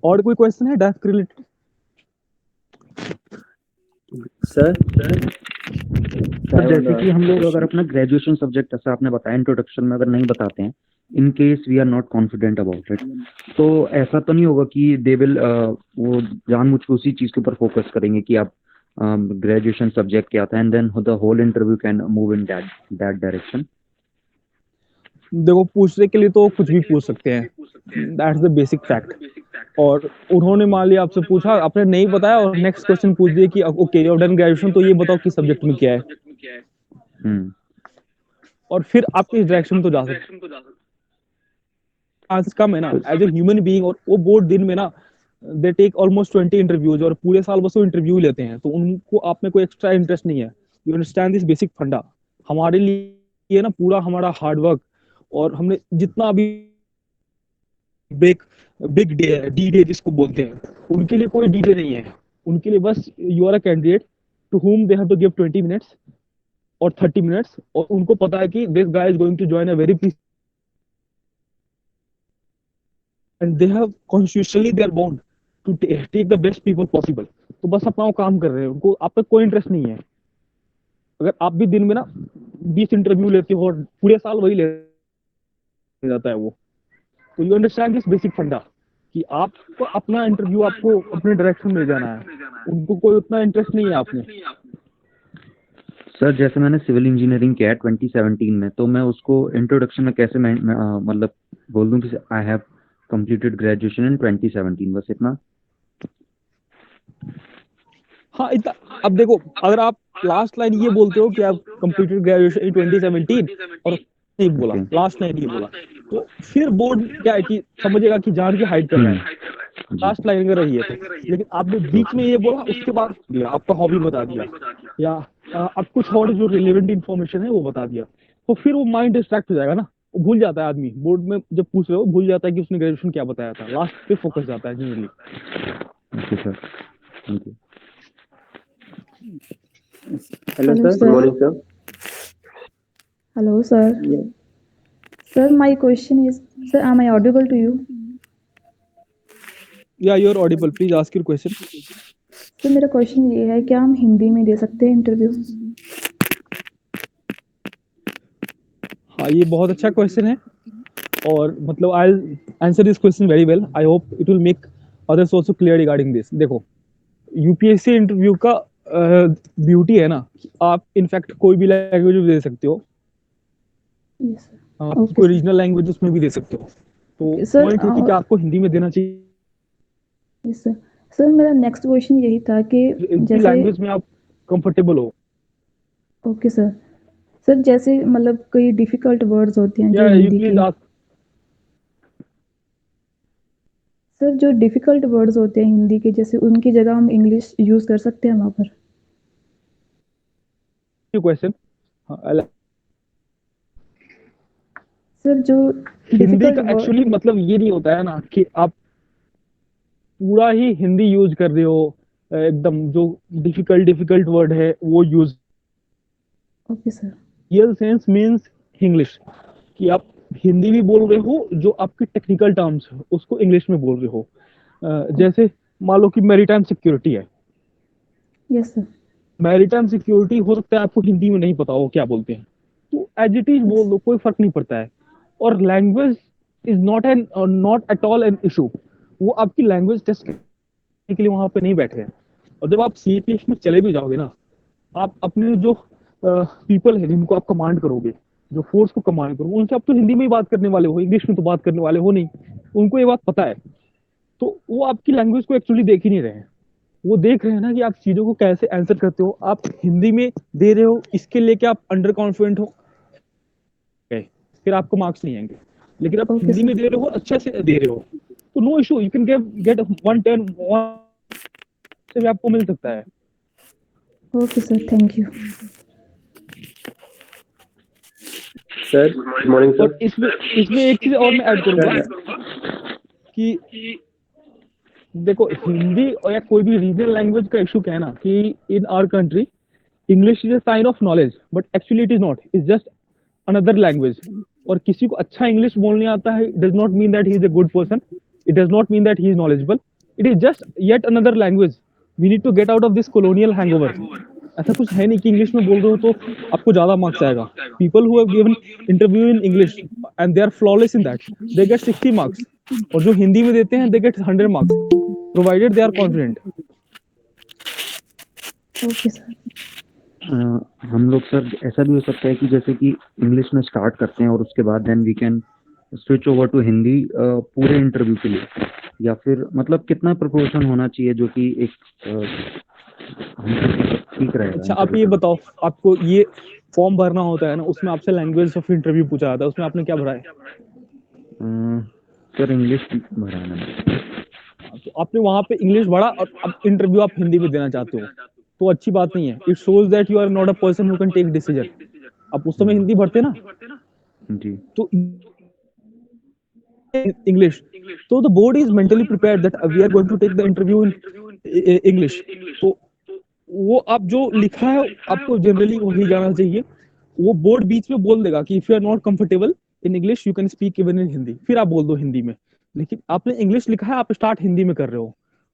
और कोई क्वेश्चन है डेस्क रिलेटेड? सर जैसे कि हम लोग अगर अपना ग्रेजुएशन सब्जेक्ट, जैसा आपने बताया इंट्रोडक्शन में, अगर नहीं बताते हैं, in case we are not confident about it, तो ऐसा तो नहीं होगा कि दे विल वो जानबूझ के उसी चीज के ऊपर फोकस करेंगे कि आप ग्रेजुएशन सब्जेक्ट क्या था, and then the whole interview can move in that direction? देखो, पूछने के लिए तो कुछ भी पूछ सकते हैं, दैट्स द बेसिक फैक्ट। और उन्होंने मान लिया आपसे पूछा, आपने नहीं बताया और नेक्स्ट क्वेश्चन पूछ दिया कि okay you have done graduation, तो ये बताओ किस सब्जेक्ट में किया है, और फिर आप इस डायरेक्शन में तो जा सकते। चांस कम है ना एज ए ह्यूमन बीइंग। और वो बोर्ड दिन में ना दे टेक ऑलमोस्ट 20 इंटरव्यूज, और पूरे साल बस वो इंटरव्यू लेते हैं, तो उनको आप में कोई एक्स्ट्रा इंटरेस्ट नहीं है। यू अंडरस्टैंड दिस बेसिक फंडा। हमारे लिए ना पूरा हमारा हार्डवर्क, और हमने जितना भी बिग बिग डी डे जिसको बोलते हैं, उनके लिए कोई डी डे नहीं है। उनके लिए बस you are a candidate to whom they have to give 20 minutes और 30 मिनट्स, और उनको पता है कि this guy is going to join a very and they have constitutionally they are bound to take the best people possible. तो बस अपना वो काम कर रहे हैं, उनको आप पे कोई इंटरेस्ट नहीं है। अगर आप भी दिन में ना 20 इंटरव्यू लेते हो और पूरे साल वही ले जाता है वो, तो यू अंडरस्टैंड दिस बेसिक फंडा कि आपको अपना इंटरव्यू आपको अपने डायरेक्शन में जाना है, उनको कोई उतना इंटरेस्ट नहीं है आपने। सर जैसे मैंने सिविल इंजीनियरिंग किया है 2017 में, तो मैं उसको इंट्रोडक्शन में कैसे मतलब बोल दूं कि I have completed graduation in 2017, बस इतना? हाँ इतना। अब देखो, अगर आप लास्ट लाइन ये बोलते हो कि आप कंप्लीटेड ग्रेजुएशन इन 2017 और नहीं बोला, लास्ट लाइन ये बोला, तो फिर बोर्ड क्या है कि समझेगा कि जान के हाइड कर रहा है, लास्ट लाइन अगर रही है तो। लेकिन आपने बीच में ये बोला, उसके बाद दिया आपका हॉबी बता दिया, या अब कुछ और जो रिलेवेंट इन्फॉर्मेशन है वो बता दिया, तो फिर वो माइंड डिस्ट्रैक्ट हो जाएगा ना, वो भूल जाता है आदमी। बोर्ड में जब पूछ रहे हो भूल जाता है कि उसने ग्रेजुएशन क्या बताया था, लास्ट पे फोकस जाता है generally. Okay sir, thank you. Hello, Hello, sir. sir. Good morning, sir. Hello, sir. Yeah. Sir, my question is, sir, am I audible to you? या you are audible, please ask your question. तो मेरा question ये है, क्या हम हिंदी में दे सकते हैं इंटरव्यू? हाँ, ये बहुत अच्छा क्वेश्चन है, और मतलब I answer this question very well. I hope it will make others also clear regarding this. देखो, यूपीएससी इंटरव्यू का ब्यूटी है ना, आप इनफैक्ट कोई भी लैंग्वेज में दे सकते हो, यस सर। आप Okay, कोई sir. रीजनल लैंग्वेज उसमें भी दे सकते हो। तो Sir, पॉइंट है कि आपको हिंदी में देना चाहिए, यस सर। सर मेरा नेक्स्ट क्वेश्चन यही था कि जिस जैसे, लैंग्वेज में आप कंफर्टेबल हो। Okay sir. सर जैसे मतलब कई डिफिकल्ट वर्ड्स होते हैं जो या यू हिंदी प्लीज के, आस्क। सर जो डिफिकल्ट वर्ड्स होते हैं हिंदी के, जैसे उनकी जगह हम इंग्लिश यूज कर सकते हैं वहाँ पर? क्वेश्चन। सर जो हिंदी डिफिकल्ट का वर्ड, एक्चुअली मतलब ये नहीं होता है ना कि आप पूरा ही हिंदी यूज कर रहे हो, एकदम जो डिफिकल्ट वर्ड है वो use. Okay sir. Real sense means English, कि आप हिंदी भी बोल रहे हो, जो आपके टेक्निकल टर्म्स है उसको इंग्लिश में बोल रहे हो। जैसे मान लो कि मैरीटाइम सिक्योरिटी है, यस सर। मैरीटाइम सिक्योरिटी हो सकता है आपको हिंदी में नहीं पता हो क्या बोलते हैं, तो एज इट इज बोल दो, कोई फर्क नहीं पड़ता है। और language is not at all an issue. वो आपकी लैंग्वेज टेस्ट करने के लिए वहां पे नहीं बैठे हैं। और जब आप सीपीएफ में चले भी जाओगे ना, आप अपने जो पीपल है जिनको आप कमांड करोगे, जो फोर्स को कमांड करोगे, उनसे आप तो हिंदी में ही बात करने वाले हो, इंग्लिश में तो बात करने वाले हो नहीं। उनको ये बात पता है, तो वो आपकी लैंग्वेज को एक्चुअली देख ही नहीं रहे हैं। वो देख रहे हैं ना कि आप चीजों को कैसे आंसर करते हो। आप हिंदी में दे रहे हो, इसके लिए क्या आप अंडर कॉन्फिडेंट हो, फिर आपको मार्क्स नहीं आएंगे। लेकिन आप Okay, हिंदी sir. में दे रहे हो, अच्छे से दे रहे हो, तो no issue, you can get 110 से भी आपको मिल सकता है। Okay sir, thank you. Sir, Good morning, sir. और इसमें एक चीज और मैं ऐड करूंगा कि देखो, हिंदी और या कोई भी रीजनल लैंग्वेज का इशू क्या है ना, कि in our country English is a sign of knowledge, but actually it is not, it's just another language. और किसी को अच्छा इंग्लिश बोलने आता है does not mean that he is a good person, it does not mean that he is knowledgeable, it is just yet another language. We need to get out of this colonial hangover. ऐसा कुछ है नहीं कि English में बोल रहे हो तो आपको ज्यादा मार्क्स आएगा। People who have given interview in English and they are flawless in that, they get 60 marks, और जो हिंदी में देते हैं they get 100 marks, provided they are confident. Okay sir. हम लोग सर ऐसा भी हो सकता है कि जैसे कि इंग्लिश में स्टार्ट करते हैं और उसके बाद then we can switch over to Hindi पूरे इंटरव्यू के लिए, या फिर मतलब कितना प्रोपोर्शन होना चाहिए जो कि एक हमको ठीक रहेगा अच्छा आप इंटरव्यू ये के बताओ, आपको ये फॉर्म भरना होता है ना, उसमें आपसे लैंग्वेज ऑफ इंटरव्यू पूछा जाता है, उसमें आपने क्या भरा है? लिए? सर इंग्लिश भरा है मैंने। तो आपने वहां पे इंग्लिश भरा और अब इंटरव्यू आप हिंदी में देना चाहते हो, तो अच्छी बात नहीं है। It shows that you are not a person who can take decision. आप उस समय हिंदी भरते ना, जी तो इंग्लिश, तो the board is mentally prepared that we are going to take the interview in English. तो वो आप जो लिखा है आपको जनरली वही जाना चाहिए। वो बोर्ड बीच में बोल देगा कि if you are not comfortable in English you can speak even in Hindi, फिर आप बोल दो हिंदी में। लेकिन आपने इंग्लिश लिखा है, आप स्टार्ट हिंदी में कर रहे हो,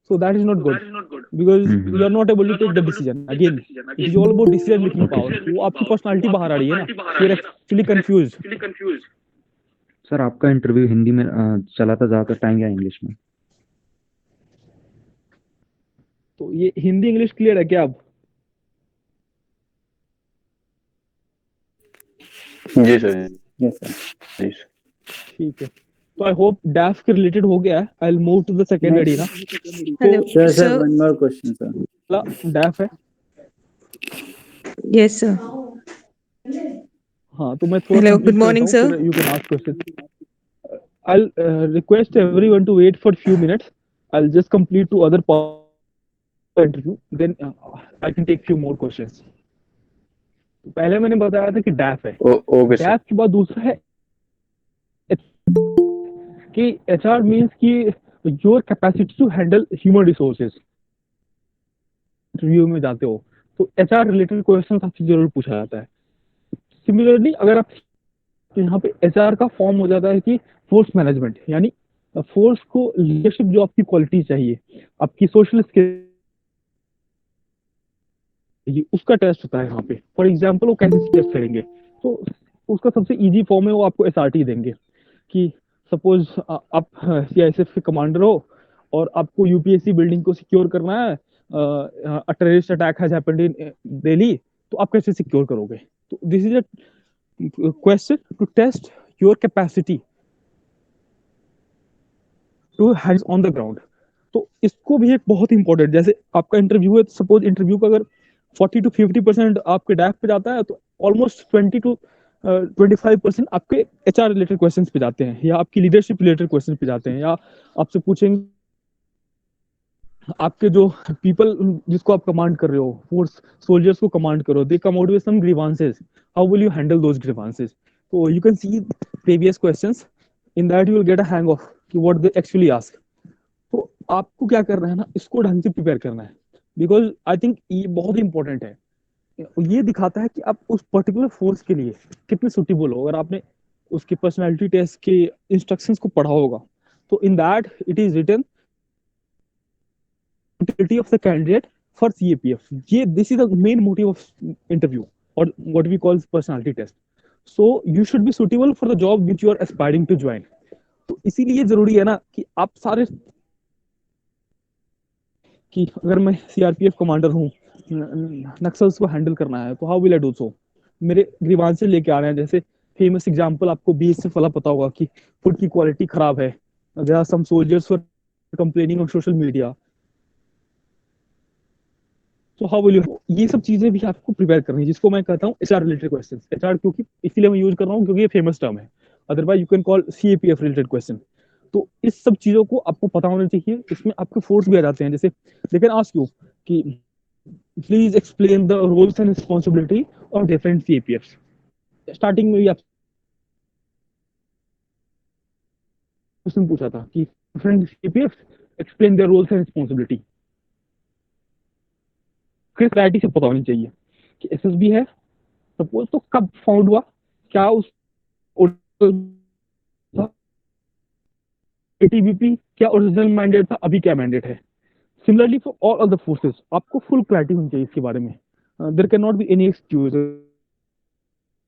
so that is not good because you are not able to take the decision. Again it is all about decision making power. वो आपकी पर्सनालिटी बाहर आ रही है ना, you are actually confuse. Sir आपका इंटरव्यू हिंदी में चला था ज़्यादातर टाइम या इंग्लिश में? तो ये हिंदी इंग्लिश क्लियर है क्या अब? जी सर। Yes sir. जी सर। ठीक है, तो आई होप डैफ के रिलेटेड हो गया है। I will move to the second Next. Arena. Hello, sir sir. One more question sir. डैफ है। Yes, sir. हाँ, तो मैं थोड़ा Hello, कंप्लीट good करता morning, हूँ, sir. फिर you can ask question. I'll request everyone to wait for few minutes. I'll just complete two other part interview, then I can take few more questions. तो पहले मैंने बताया था कि डैफ है। Okay sir. डैफ के बाद दूसरा है कि एचआर मींस कि your capacity to handle human resources. Interview में जाते हो तो एचआर रिलेटेड क्वेश्चन आपसे जरूर पूछा जाता है। सिमिलरली अगर आप, तो यहाँ पे एचआर का फॉर्म हो जाता है कि फोर्स मैनेजमेंट, यानी फोर्स को लीडरशिप, जो आपकी क्वालिटी चाहिए, आपकी सोशल स्किल, उसका टेस्ट होता है यहाँ पे। फॉर एग्जाम्पल वो कैसे टेस्ट करेंगे, तो उसका सबसे इजी फॉर्म है, वो आपको एसआरटी देंगे कि सपोज आप सीआईएसएफ के कमांडर हो और आपको यूपीएससी बिल्डिंग को सिक्योर करना है, a terrorist attack has happened in Delhi, तो आप कैसे सिक्योर करोगे? तो this is a question to test your capacity to hands on the ground. तो इसको भी एक बहुत इंपॉर्टेंट, जैसे आपका इंटरव्यू है, सपोज इंटरव्यू का अगर 40 to 50% आपके डैफ पे जाता है, तो ऑलमोस्ट 20 to 25% आपके एचआर रिलेटेड क्वेश्चंस पे जाते हैं, या आपकी लीडरशिप रिलेटेड क्वेश्चन पे जाते हैं, या आपसे पूछेंगे आपके जो पीपल जिसको आप कमांड कर रहे हो, फोर्स सोल्जर्स को कमांड करो, they come out with some grievances, how will you handle those grievances? तो you can see previous questions, in that you will get a hang of कि व्हाट दे एक्चुअली आस्क। तो आपको क्या करना है ना, इसको ढंग से प्रिपेयर करना है, बिकॉज आई थिंक ये बहुत इंपॉर्टेंट है। ये दिखाता है कि आप उस पर्टिकुलर फोर्स के लिए कितने सुटेबल हो। अगर आपने उसके पर्सनालिटी टेस्ट के इंस्ट्रक्शंस को पढ़ा होगा, तो in that it is written suitability of the candidate for CAPF. ये this is the main motive of interview or what we call personality test. So you should be suitable for the job which you are aspiring to join. तो इसीलिए जरूरी है ना कि आप सारे, कि अगर मैं सीआरपीएफ कमांडर हूँ, नक्सल्स को हैंडल करना है, तो how will I do so? मेरे ग्रीवांसेस लेके आ रहे हैं, जैसे फेमस एग्जांपल आपको बीएसएफ वाला पता होगा कि फूड की क्वालिटी खराब है, there are some soldiers were complaining on social media, तो हाउ विल यू, ये सब चीजें भी आपको प्रिपेयर करनी है, जिसको मैं कहता हूँ एचआर रिलेटेड क्वेश्चंस। एचआर क्योंकि इसीलिए मैं यूज कर रहा हूँ क्योंकि ये फेमस टर्म है, otherwise you can call CAPF related question. तो इस सब चीजों को आपको पता होना चाहिए। इसमें आपके फोर्स भी आ जाते हैं, जैसे दे कैन आस्क यू कि please explain the roles and responsibility of different CAPFs. Starting में भी आप क्वेश्चन पूछा था कि different CAPFs explain their roles and responsibility. फिर क्लैरिटी से पता होनी चाहिए कि एसएसबी है सपोज, तो कब फाउंड हुआ, क्या उस एटीबीपी क्या ओरिजिनल मैंडेट था, अभी क्या मैंडेट है। Similarly for all other forces आपको फुल क्लैरिटी होनी चाहिए इसके बारे में। There can not be any excuse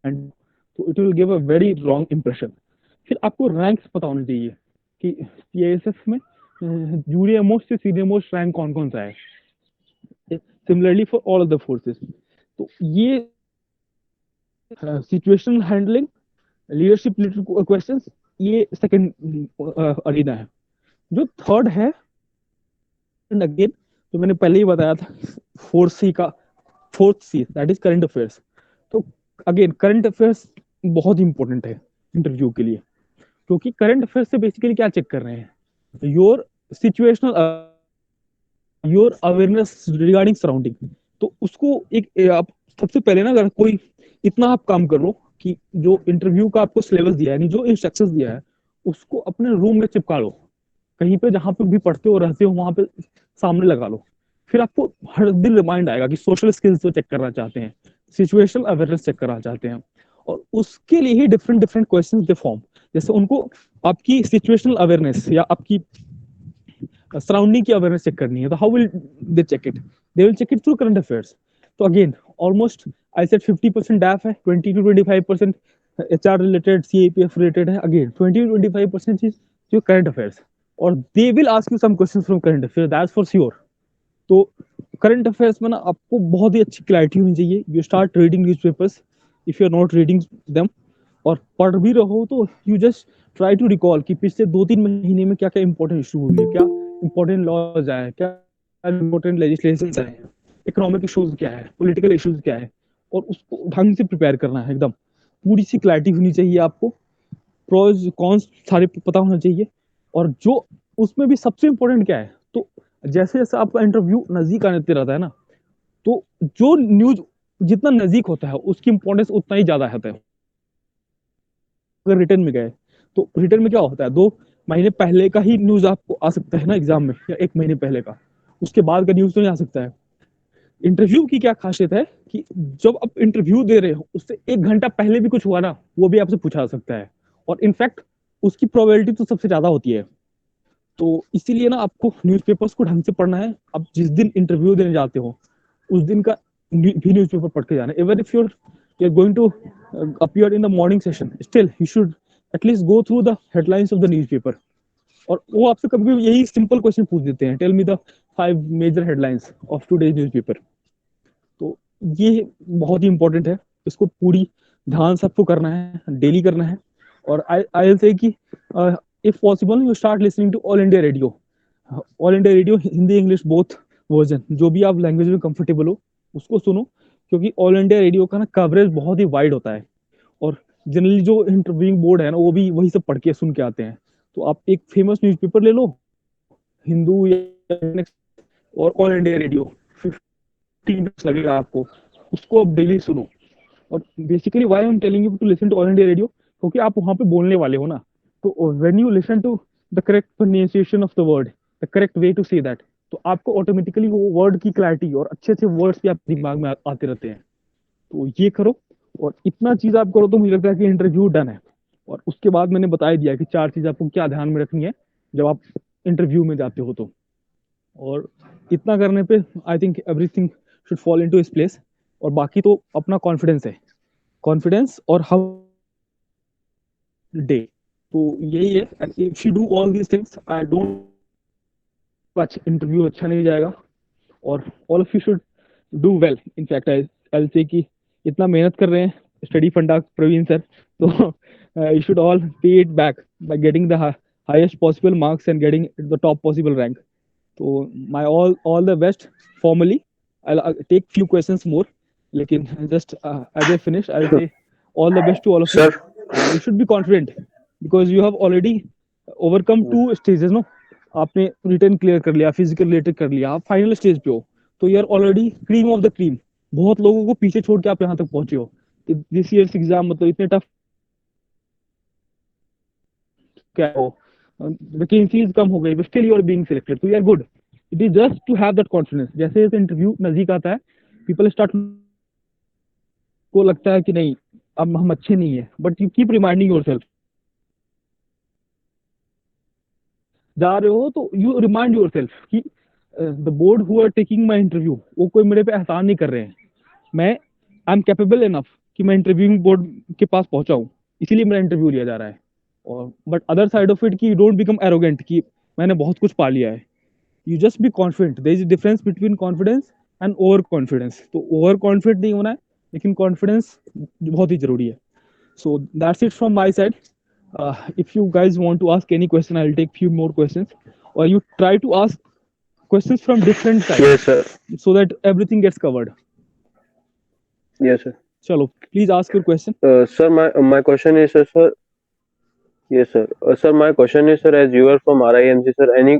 and तो it will give a very wrong impression. फिर आपको रैंक्स पता होने चाहिए कि सीआईएसएफ में जूनियर मोस्ट से सीनियर मोस्ट रैंक कौन कौन सा है। Similarly for all other forces. तो ये situational handling, leadership related questions, ये सेकंड अरीना है। जो थर्ड है, एंड अगेन जो मैंने पहले ही बताया था, fourth see that is current affairs. तो अगेन करंट अफेयर्स बहुत इंपॉर्टेंट है इंटरव्यू के लिए, क्योंकि करंट अफेयर्स से बेसिकली क्या चेक कर रहे हैं, your situational, your awareness regarding surrounding. तो उसको एक आप सबसे पहले ना, अगर कोई इतना आप काम कर लो कि जो इंटरव्यू का आपको सिलेबस दिया है, यानी जो इंस्ट्रक्शंस दिया है, उसको अपने रूम में चिपका लो, कहीं पे जहां पे भी पढ़ते हो रहते हो वहां पे सामने लगा लो। फिर आपको हर दिन रिमाइंड आएगा कि सोशल स्किल्स जो चेक करना चाहते हैं, सिचुएशनल अवेयरनेस चेक करना चाहते हैं, और उसके लिए ही different different questions they form. जैसे उनको आपकी सिचुएशनल अवेयरनेस या आपकी सराउंडिंग की अवेयरनेस चेक करनी है, तो how will they check it? They will check it through current affairs. तो again almost I said 50% DAF है, 20 to 25% HR related, CAPF related है, अगेन 20 to 25% इज जो करंट अफेयर्स, और they will ask you some questions from current affairs, that's for sure. तो current affairs में ना आपको बहुत ही अच्छी क्लैरिटी होनी चाहिए। You start reading newspapers if you are not reading them, और पढ़ भी रहो तो you just try to recall कि पिछले 2-3 महीने में क्या क्या इंपॉर्टेंट इशू हुए हैं, क्या इंपॉर्टेंट लॉज आए, क्या इंपॉर्टेंट लेजिस्लेशन आए, इकोनॉमिक इश्यूज क्या है, पॉलिटिकल इश्यूज क्या है, और उसको ढंग से प्रिपेयर करना है। एकदम पूरी सी क्लैरिटी होनी चाहिए आपको, प्रोज कॉन्स सारे पता होना चाहिए। और जो उसमें भी सबसे इंपॉर्टेंट क्या है, तो जैसे जैसे आपका इंटरव्यू नजदीक आने रहता है ना, तो जो न्यूज जितना नजदीक होता है उसकी इंपॉर्टेंस उतना ही ज्यादा होता है। अगर रिटर्न में गए तो रिटर्न में क्या होता है, 2 महीने पहले का ही न्यूज आपको आ सकता है ना एग्जाम में, या 1 महीने पहले का, उसके बाद का न्यूज तो नहीं आ सकता है। इंटरव्यू की क्या खासियत है कि जब आप इंटरव्यू दे रहे हो उससे 1 घंटा पहले भी कुछ हुआ ना, वो भी आपसे पूछा जा सकता है, और इनफैक्ट उसकी प्रोबेबिलिटी तो सबसे ज्यादा होती है। तो इसीलिए ना आपको न्यूज़पेपर्स को ढंग से पढ़ना है। आप जिस दिन इंटरव्यू देने जाते हो उस दिन का भी न्यूज़पेपर पढ़ के जाना है। Even if you are going to appear in the morning session, still you should at least go through the headlines of the newspaper. और वो आपसे कभी कभी यही सिंपल क्वेश्चन पूछ देते हैं, tell me the 5 major headlines of today's newspaper. तो ये बहुत ही इंपॉर्टेंट है, इसको पूरी ध्यान से आपको करना है, डेली करना है। और आई विल से कि if possible you start listening to all India radio. All India radio Hindi English both version, जो भी आप लैंग्वेज में कंफर्टेबल हो उसको सुनो, क्योंकि ऑल इंडिया रेडियो का ना कवरेज बहुत ही वाइड होता है, और जनरली जो इंटरव्यूइंग बोर्ड है ना वो भी वही सब पढ़ के सुन के आते हैं। तो आप एक फेमस न्यूज़पेपर ले लो, हिंदू या और ऑल इंडिया रेडियो, 15 मिनट्स लगेगा आपको, उसको आप डेली सुनो। और basically why I am telling you to listen to All India Radio, क्योंकि आप वहां पे बोलने वाले हो ना, तो when you listen to the correct pronunciation of the word, the correct way to say that, तो आपको ऑटोमेटिकली वो वर्ड की क्लैरिटी और अच्छे अच्छे वर्ड्स भी आपके दिमाग में आते रहते हैं। तो ये करो, और इतना चीज आप करो तो मुझे लगता है कि इंटरव्यू डन है। और उसके बाद मैंने बता ही दिया कि 4 चीज आपको क्या ध्यान में रखनी है जब आप इंटरव्यू में जाते हो। तो और इतना करने पे I think everything should fall into its place. और बाकी तो अपना कॉन्फिडेंस है, कॉन्फिडेंस और हाउ डे, तो यही है। If you do all these things I don't interview अच्छा नहीं जाएगा, और all of you should do well. In fact I say कि इतना मेहनत कर रहे हैं स्टडी फंडा प्रवीण सर, तो you should all pay it back by getting the highest possible marks and getting the top possible rank. तो my all the best formally. I'll take few questions more, लेकिन just as I finish I'll say all the best to all of you. Sir You should be confident because you have already overcome 2 stages, no? आपने return clear कर लिया, physical related कर लिया, आप final stage पे हो, तो you are already cream of the cream. बहुत लोगों को पीछे छोड़ के आप यहाँ तक पहुंचे हो। दिस ईयर्स एग्जाम मतलब इतने टफ क्या हो, वैकेंसीज कम हो गई, but still you are being selected, तो you are good. It is just to have that confidence. जैसे जैसे इंटरव्यू नजदीक आता है, पीपल स्टार्ट को लगता है कि नहीं अब हम अच्छे नहीं है, but you keep reminding yourself. जा रहे हो तो यू रिमाइंड योरसेल्फ कि the board who are taking my interview वो कोई मेरे पे एहसान नहीं कर रहे हैं, मैं आई एम कैपेबल इनफ कि मैं इंटरव्यूइंग बोर्ड के पास पहुंचा हूँ, इसीलिए मेरा इंटरव्यू लिया जा रहा है। और but other side of it कि यू डोंट बिकम एरोगेंट कि मैंने बहुत कुछ पा लिया है। You just be confident. There is a difference between confidence and over confidence. तो ओवर कॉन्फिडेंट नहीं होना है, लेकिन कॉन्फिडेंस बहुत ही जरूरी है। So that's it from my side. If you guys want to ask any question, I'll take few more questions, or you try to ask questions from different sides Yes, sir. so that everything gets covered. Yes, sir. Chalo, please ask your question. Sir, my question is, sir. Yes, sir. Sir, my question is, sir, as you are from RIMC, sir, any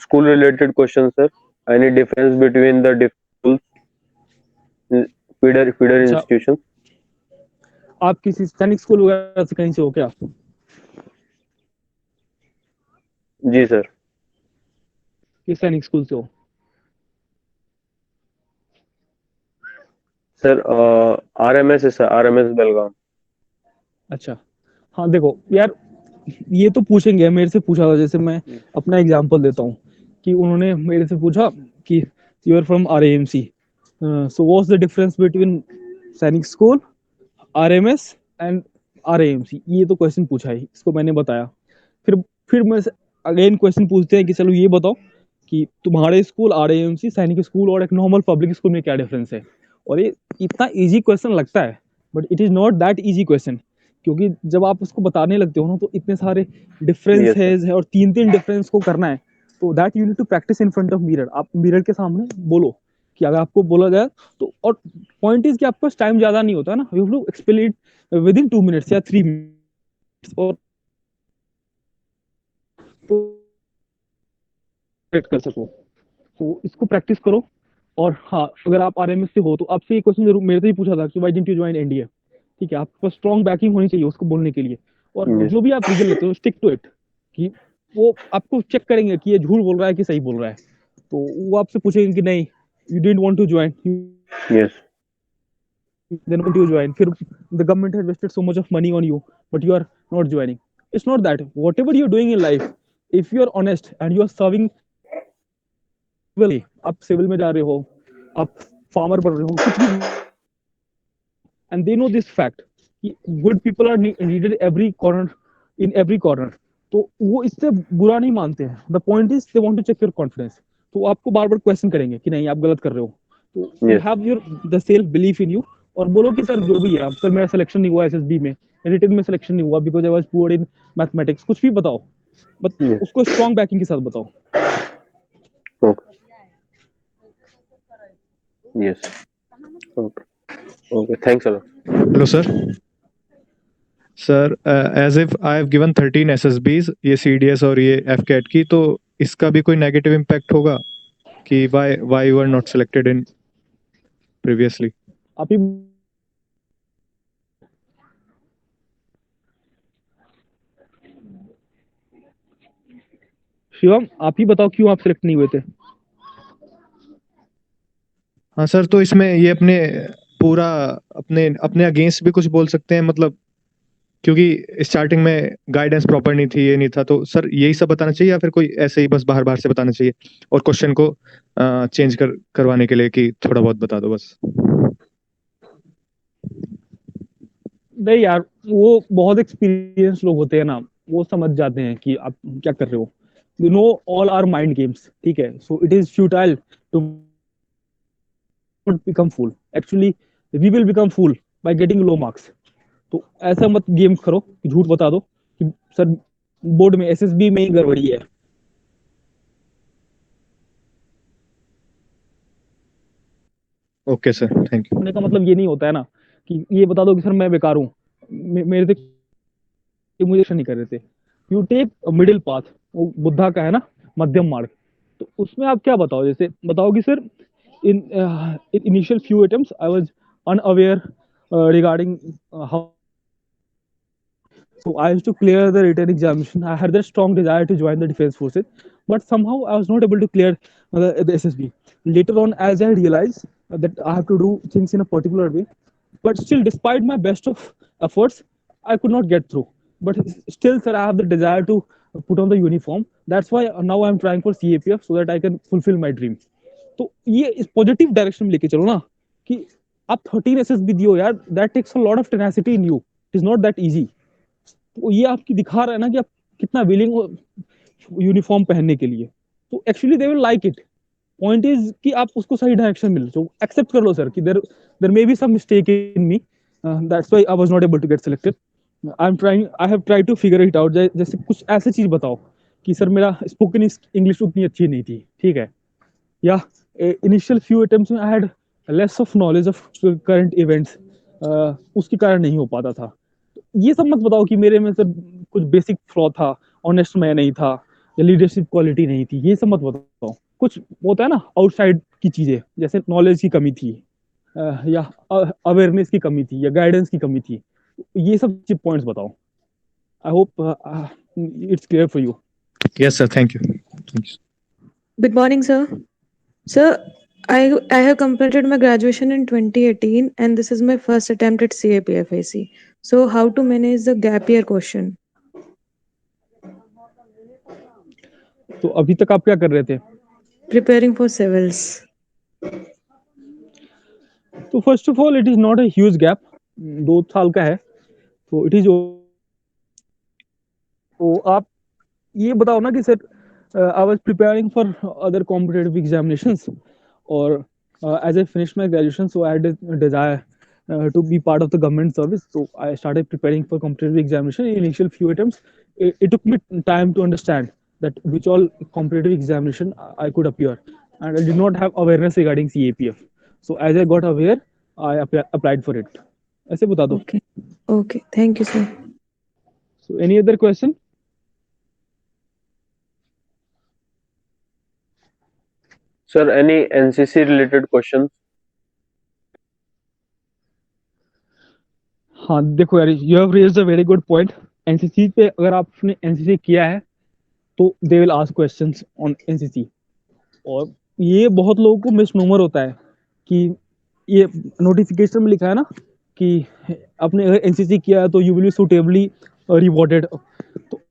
school-related questions, sir? Any difference between the different schools, feeder अच्छा, institutions? आप किसी सैनिक school वगैरह से कहीं से हो क्या? जी सर। किस सैनिक स्कूल से हो? सर RMS है सर, RMS बेलगाम। अच्छा, हाँ देखो यार, ये तो पूछेंगे, मेरे से पूछा था, जैसे मैं अपना एग्जांपल देता हूँ कि उन्होंने मेरे से पूछा कि you are from RAMC, so what's the difference between Sainik school, RMS and RAMC। ये तो क्वेश्चन पूछा है, इसको मैंने बताया। फिर मैं अगेन क्वेश्चन पूछते हैं कि चलो ये बताओ कि तुम्हारे स्कूल, RAMC, सैनिक स्कूल और एक नॉर्मल पब्लिक स्कूल में क्या डिफरेंस है। और ये इतना इजी क्वेश्चन लगता है, but it is not that easy question, क्योंकि जब आप उसको बताने लगते हो ना, तो इतने सारे डिफरेंस Yes, sir. है और तीन तीन डिफरेंस को करना है। तो that you need to practice in front of mirror. आप मिरर के सामने बोलो कि अगर आपको बोला जाए तो। और पॉइंट इज कि आपके पास टाइम ज्यादा नहीं होता ना, you have to explain it within 2 minutes या 3 मिनट्स। और तो कर सको, तो इसको प्रैक्टिस करो। और हाँ, अगर आप RMS से हो तो आपसे ये क्वेश्चन जरूर मेरे से ही पूछा था कि why didn't you join NDA। ठीक है, आपके पास स्ट्रॉन्ग बैकिंग होनी चाहिए उसको बोलने के लिए। और Yes. जो भी आप रीजन लेते हो, स्टिक टू इट, कि वो आपको चेक करेंगे कि ये झूठ बोल रहा है कि सही बोल रहा है। तो वो आपसे पूछेंगे कि नहीं, you didn't want to join, Yes. then won't you join? फिर the government has wasted so much of money on you, but you are not joining. It's not that. Whatever you're doing in life, if you are honest and you are serving well, आप civil में जा रहे हो, आप farmer बन रहे हो, कुछ भी, and they know this fact कि good people are needed every corner, in every corner. तो वो इससे बुरा नहीं मानते हैं। The point is they want to check your confidence. तो आपको बार बार क्वेश्चन करेंगे कि नहीं आप गलत कर रहे हो। तो you Yes. have your the self belief in you, और बोलो कि सर जो भी है, सर मेरा सिलेक्शन नहीं हुआ SSB में, रिटन में सिलेक्शन नहीं हुआ because I was poor in mathematics, कुछ भी बताओ, बट Yes. उसको स्ट्रॉन्ग बैकिंग के साथ बताओ। Okay. Yes. Okay. Okay. Thanks a lot. Hello sir. Sir as if I have given 13 SSBs, ये CDS और ये FCAT की, तो इसका भी कोई नेगेटिव इम्पैक्ट होगा कि why you are not selected in previously? आप ही शिवम, आप ही बताओ क्यों आप सिलेक्ट नहीं हुए थे? हाँ सर, तो इसमें ये अपने पूरा अपने अपने अगेंस्ट भी कुछ बोल सकते हैं, मतलब क्योंकि स्टार्टिंग में गाइडेंस प्रॉपर नहीं थी, ये नहीं था, तो सर यही सब बताना चाहिए या फिर कोई ऐसे ही बस बाहर बाहर से बताना चाहिए और क्वेश्चन को चेंज करवाने के लिए कि थोड़ा बहुत बता दो बस? नहीं यार, वो बहुत एक्सपीरियंस लोग होते हैं ना, वो समझ जाते हैं कि आप क्या कर रहे हो। You know all are mind games, ठीक है। So it is futile to become fool. Actually we will become fool by getting low marks. तो ऐसा मत गेम करो कि झूठ बता दो कि सर बोर्ड में SSB में ही गड़बड़ी है। Okay sir, thank you. कहने का मतलब ये नहीं होता है ना कि ये बता दो कि सर मैं बेकार हूँ, मेरे से मुझे नहीं कर रहे थे। यू टेक मिडिल पाथ, वो बुद्धा का है ना, मध्यम मार्ग। तो उसमें आप क्या बताओ, जैसे बताओ कि sir in initial few attempts I was unaware regarding how, so I used to clear the written examination. I had that strong desire to join the defense forces, but somehow I was not able to clear the SSB. Later on, as I realized that I have to do things in a particular way, but still, despite my best of efforts, I could not get through. But still, sir, I have the desire to put on the uniform. That's why now I'm trying for CAPF so that I can fulfill my dream. तो ये इस positive direction में लेके चलो ना कि आप 13 SSB दियो यार, that takes a lot of tenacity in you, it is not that easy. तो ये आपकी दिखा रहा है ना कि आप कितना विलिंग हो यूनिफॉर्म पहनने के लिए। तो actually they will like it, point is कि आप उसको सही डायरेक्शन मिल जो एक्सेप्ट कर लो सर कि there may be some mistake in me, that's why I was not able to get selected. I have tried to figure it out. जैसे कुछ ऐसी चीज बताओ कि सर मेरा स्पोकन इंग्लिश उतनी अच्छी नहीं थी, ठीक है, या इनिशियल फ्यू अटेम्प्ट्स में I had less of knowledge of current events, उसके कारण नहीं हो पाता था। ये सब मत बताओ कि मेरे में सर कुछ बेसिक फ्लॉ था, ऑनेस्ट मैं नहीं था, या लीडरशिप क्वालिटी नहीं थी, ये सब मत बताओ। कुछ होता है ना आउटसाइड की चीजें, जैसे नॉलेज की कमी थी, या अवेयरनेस की कमी थी, या गाइडेंस की कमी थी, ये सब पॉइंट्स बताओ। I hope it's clear for you. Yes, sir. Thank you. Good morning, sir. Sir, I have completed my graduation in 2018 and this is my first attempt at CAPFIC. So how to manage the gap year question? तो अभी तक आप क्या कर रहे थे? Preparing for civils. तो first of all it is not a huge gap, 2 साल का है, तो इट इज। तो आप ये बताओ ना कि sir I was preparing for other competitive examinations, और as I finish my graduation so I had desire to be part of the government service, so I started preparing for competitive examination. In initial few attempts, it took me time to understand that which all competitive examination I could appear, and I did not have awareness regarding CAPF. So as I got aware, I applied for it. ऐसे बता दो। Okay. Okay. Thank you, sir. So any other question? Sir, any NCC related questions? हाँ देखो यार, you have raised a very good point. NCC पे अगर आपने NCC किया है तो दे will ask questions on NCC, और ये बहुत लोगों को मिसनोमर होता है कि ये नोटिफिकेशन में लिखा है ना कि आपने अगर एनसीसी किया है तो you will be suitably rewarded. तो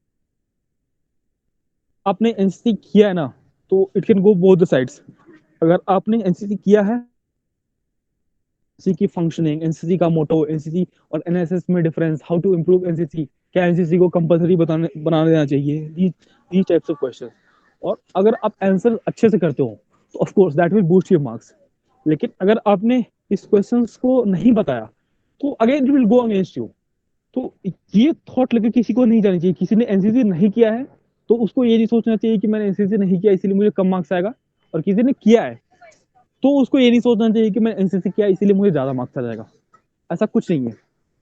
आपने एनसीसी किया है ना तो it can go both the sides. अगर आपने एनसीसी किया है, एनसीसी की फंक्शनिंग, एनसीसी का मोटो, एनसीसी और एनएसएस में difference, how to improve NCC, क्या एनसीसी को कंपलसरी बना देना चाहिए, these टाइप्स ऑफ क्वेश्चन। और अगर आप आंसर अच्छे से करते हो तो of course that will boost your marks. लेकिन अगर आपने इस क्वेश्चंस को नहीं बताया तो again it will go against you. तो ये थॉट लेकर किसी को नहीं जानी चाहिए। किसी ने एनसीसी नहीं किया है तो उसको ये नहीं सोचना चाहिए कि मैंने एनसीसी नहीं किया इसीलिए मुझे कम मार्क्स आएगा, और किसी ने किया है तो उसको ये नहीं सोचना चाहिए कि मैंने एनसीसी किया इसीलिए मुझे ज्यादा मार्क्स आ जाएगा। ऐसा कुछ नहीं है।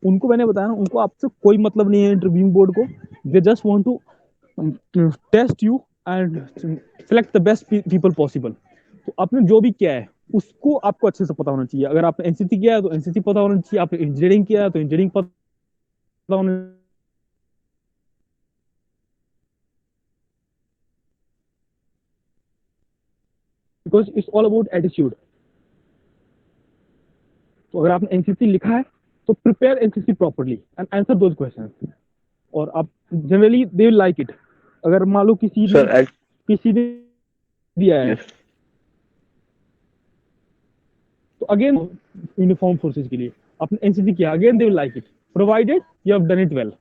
उनको मैंने बताया ना, उनको आपसे कोई मतलब नहीं है इंटरव्यू बोर्ड को। They just want to test you and select the best people possible. तो आपने जो भी किया है उसको आपको अच्छे से पता होना चाहिए। अगर आपने एनसीसी किया है तो एनसीसी पता होना चाहिए, आपने इंजीनियरिंग किया है तो इंजीनियरिंग पता होना, because it's all about attitude. तो अगर आपने एनसीसी लिखा है तो prepare NCC properly and answer those questions, और आप generally they will like it. अगर मान लो किसी ने दिया है तो अगेन यूनिफॉर्म फोर्सेस के लिए आपने एनसीसी किया, again they will like it provided you have done it well.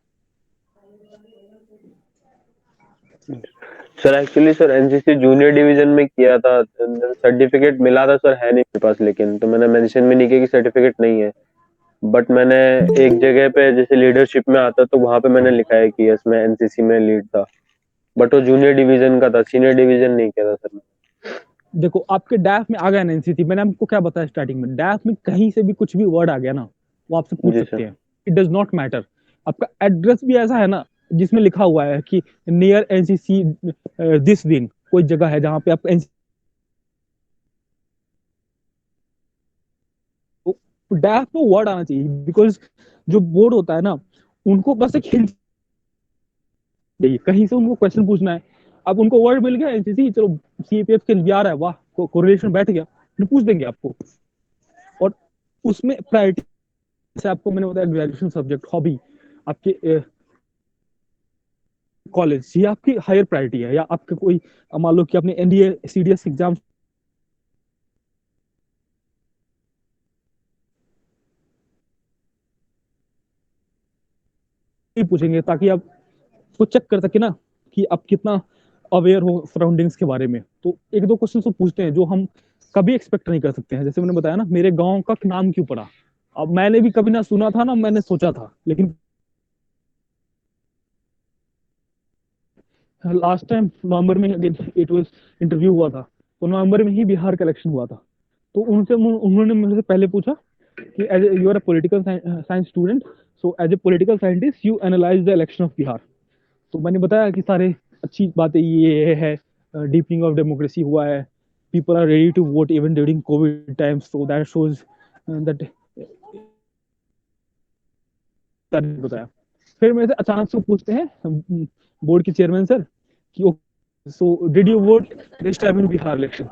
Sir actually sir NCC junior division में किया था, सर्टिफिकेट मिला था सर, है नहीं मेरे पास, लेकिन तो मैंने मेंशन भी नहीं किया कि सर्टिफिकेट नहीं है। बट मैंने एक जगह पे जैसे लीडरशिप में आता तो वहां पे मैंने लिखा है कि यस मैं एनसीसी में लीड था, बट वो जूनियर डिवीजन का था, सीनियर डिवीजन नहीं किया था सर। देखो आपके डैफ में आ गया ना एनसीसी, मैंने आपको क्या बताया स्टार्टिंग में, डैफ में कहीं से भी कुछ भी वर्ड आ गया ना वो आपसे पूछ सकते हैं, इट डज नॉट मैटर। आपका एड्रेस भी ऐसा है ना जिसमें लिखा हुआ है कि नियर एनसीसी दिस विंग, कोई जगह है जहां पे आप डैफ में वर्ड आना चाहिए। बिकॉज जो बोर्ड होता है ना उनको बस एक हिंट चाहिए, कहीं से उनको क्वेश्चन पूछना है। अब उनको वर्ड मिल गया एनसीसी, चलो सीपीएफ के लिए आ रहा है, वाह कोरिलेशन बैठ गया, फिर पूछ देंगे आपको। और उसमें प्रायोरिटी से आपको मैंने बताया ग्रेजुएशन सब्जेक्ट, हॉबी, आपके कॉलेज, ये आपकी हायर प्रायोरिटी है, या आपके कोई मान लो कि आपने एनडीए सीडीएस एग्जाम पूछेंगे ताकि आप को चेक कर सके ना कि आप कितना अवेयर हो सराउंडिंग्स के बारे में। तो एक दो क्वेश्चन तो पूछते हैं जो हम कभी एक्सपेक्ट नहीं कर सकते हैं। जैसे मैंने बताया ना, मेरे गांव का नाम क्यों पड़ा, अब मैंने भी कभी ना सुना था ना मैंने सोचा था, लेकिन लास्ट टाइम नवंबर में अगेन इट वाज इंटरव्यू हुआ था, तो नवंबर में ही बिहार का इलेक्शन हुआ था। तो उन्होंने मुझसे पहले पूछा कि as you are a political science student, so as a political scientist you analyse the election of Bihar. तो मैंने बताया कि सारे अच्छी बातें ये है, डीपनिंग ऑफ डेमोक्रेसी हुआ है, people are ready to vote even during covid times, so that shows that, बताया। फिर मेरे से अचानक से पूछते हैं बोर्ड के चेयरमैन सर कि so did you won't this time in Bihar election,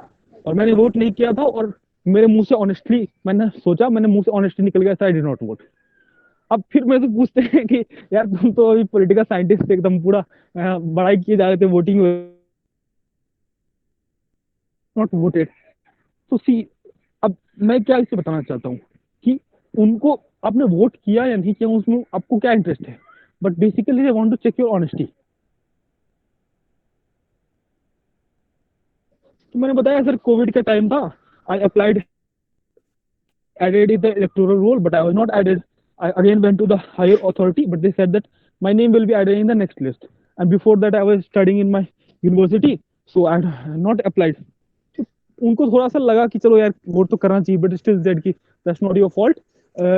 और मैंने वोट नहीं किया था, और मेरे मुंह से ऑनेस्टली मैंने सोचा, मैंने मुंह से ऑनेस्टली निकल गया, आई डिड नॉट वोट। अब फिर मेरे से पूछते हैं कि यार तुम तो अभी पॉलिटिकल साइंटिस्ट एकदम पूरा बड़ाई किए जा रहे थे, वोटिंग नॉट वोटेड। तो सी, अब मैं क्या इससे बताना चाहता हूँ कि उनको आपने वोट किया या नहीं किया उसमें आपको क्या इंटरेस्ट है, but basically they want to check your honesty. तो मैंने बताया सर कोविड का टाइम था, I applied added in the electoral roll, but I was not added. I again went to the higher authority, but they said that my name will be added in the next list. And before that, I was studying in my university, so I had not applied. उनको थोड़ा सा लगा कि चलो यार vote तो करना चाहिए, बट स्टिल सेड कि that's not your fault,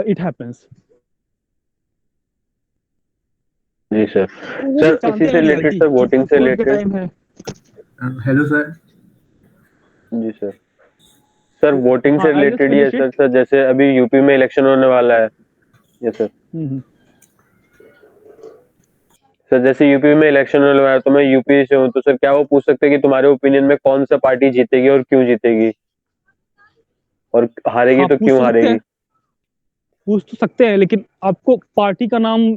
it happens. जी सर। सर इसी से रिलेटेड, सर वोटिंग से रिलेटेड, हेलो सर। जी सर। सर वोटिंग से रिलेटेड ही है सर। सर जैसे अभी यूपी में इलेक्शन होने वाला है, यस सर। सर जैसे यूपी में इलेक्शन होने वाला है, तो मैं यूपी से हूँ, तो सर क्या वो पूछ सकते हैं कि तुम्हारे ओपिनियन में कौन सा पार्टी जीतेगी और क्यों जीतेगी, और हारेगी तो क्यों हारेगी? पूछ तो सकते हैं, लेकिन आपको पार्टी का नाम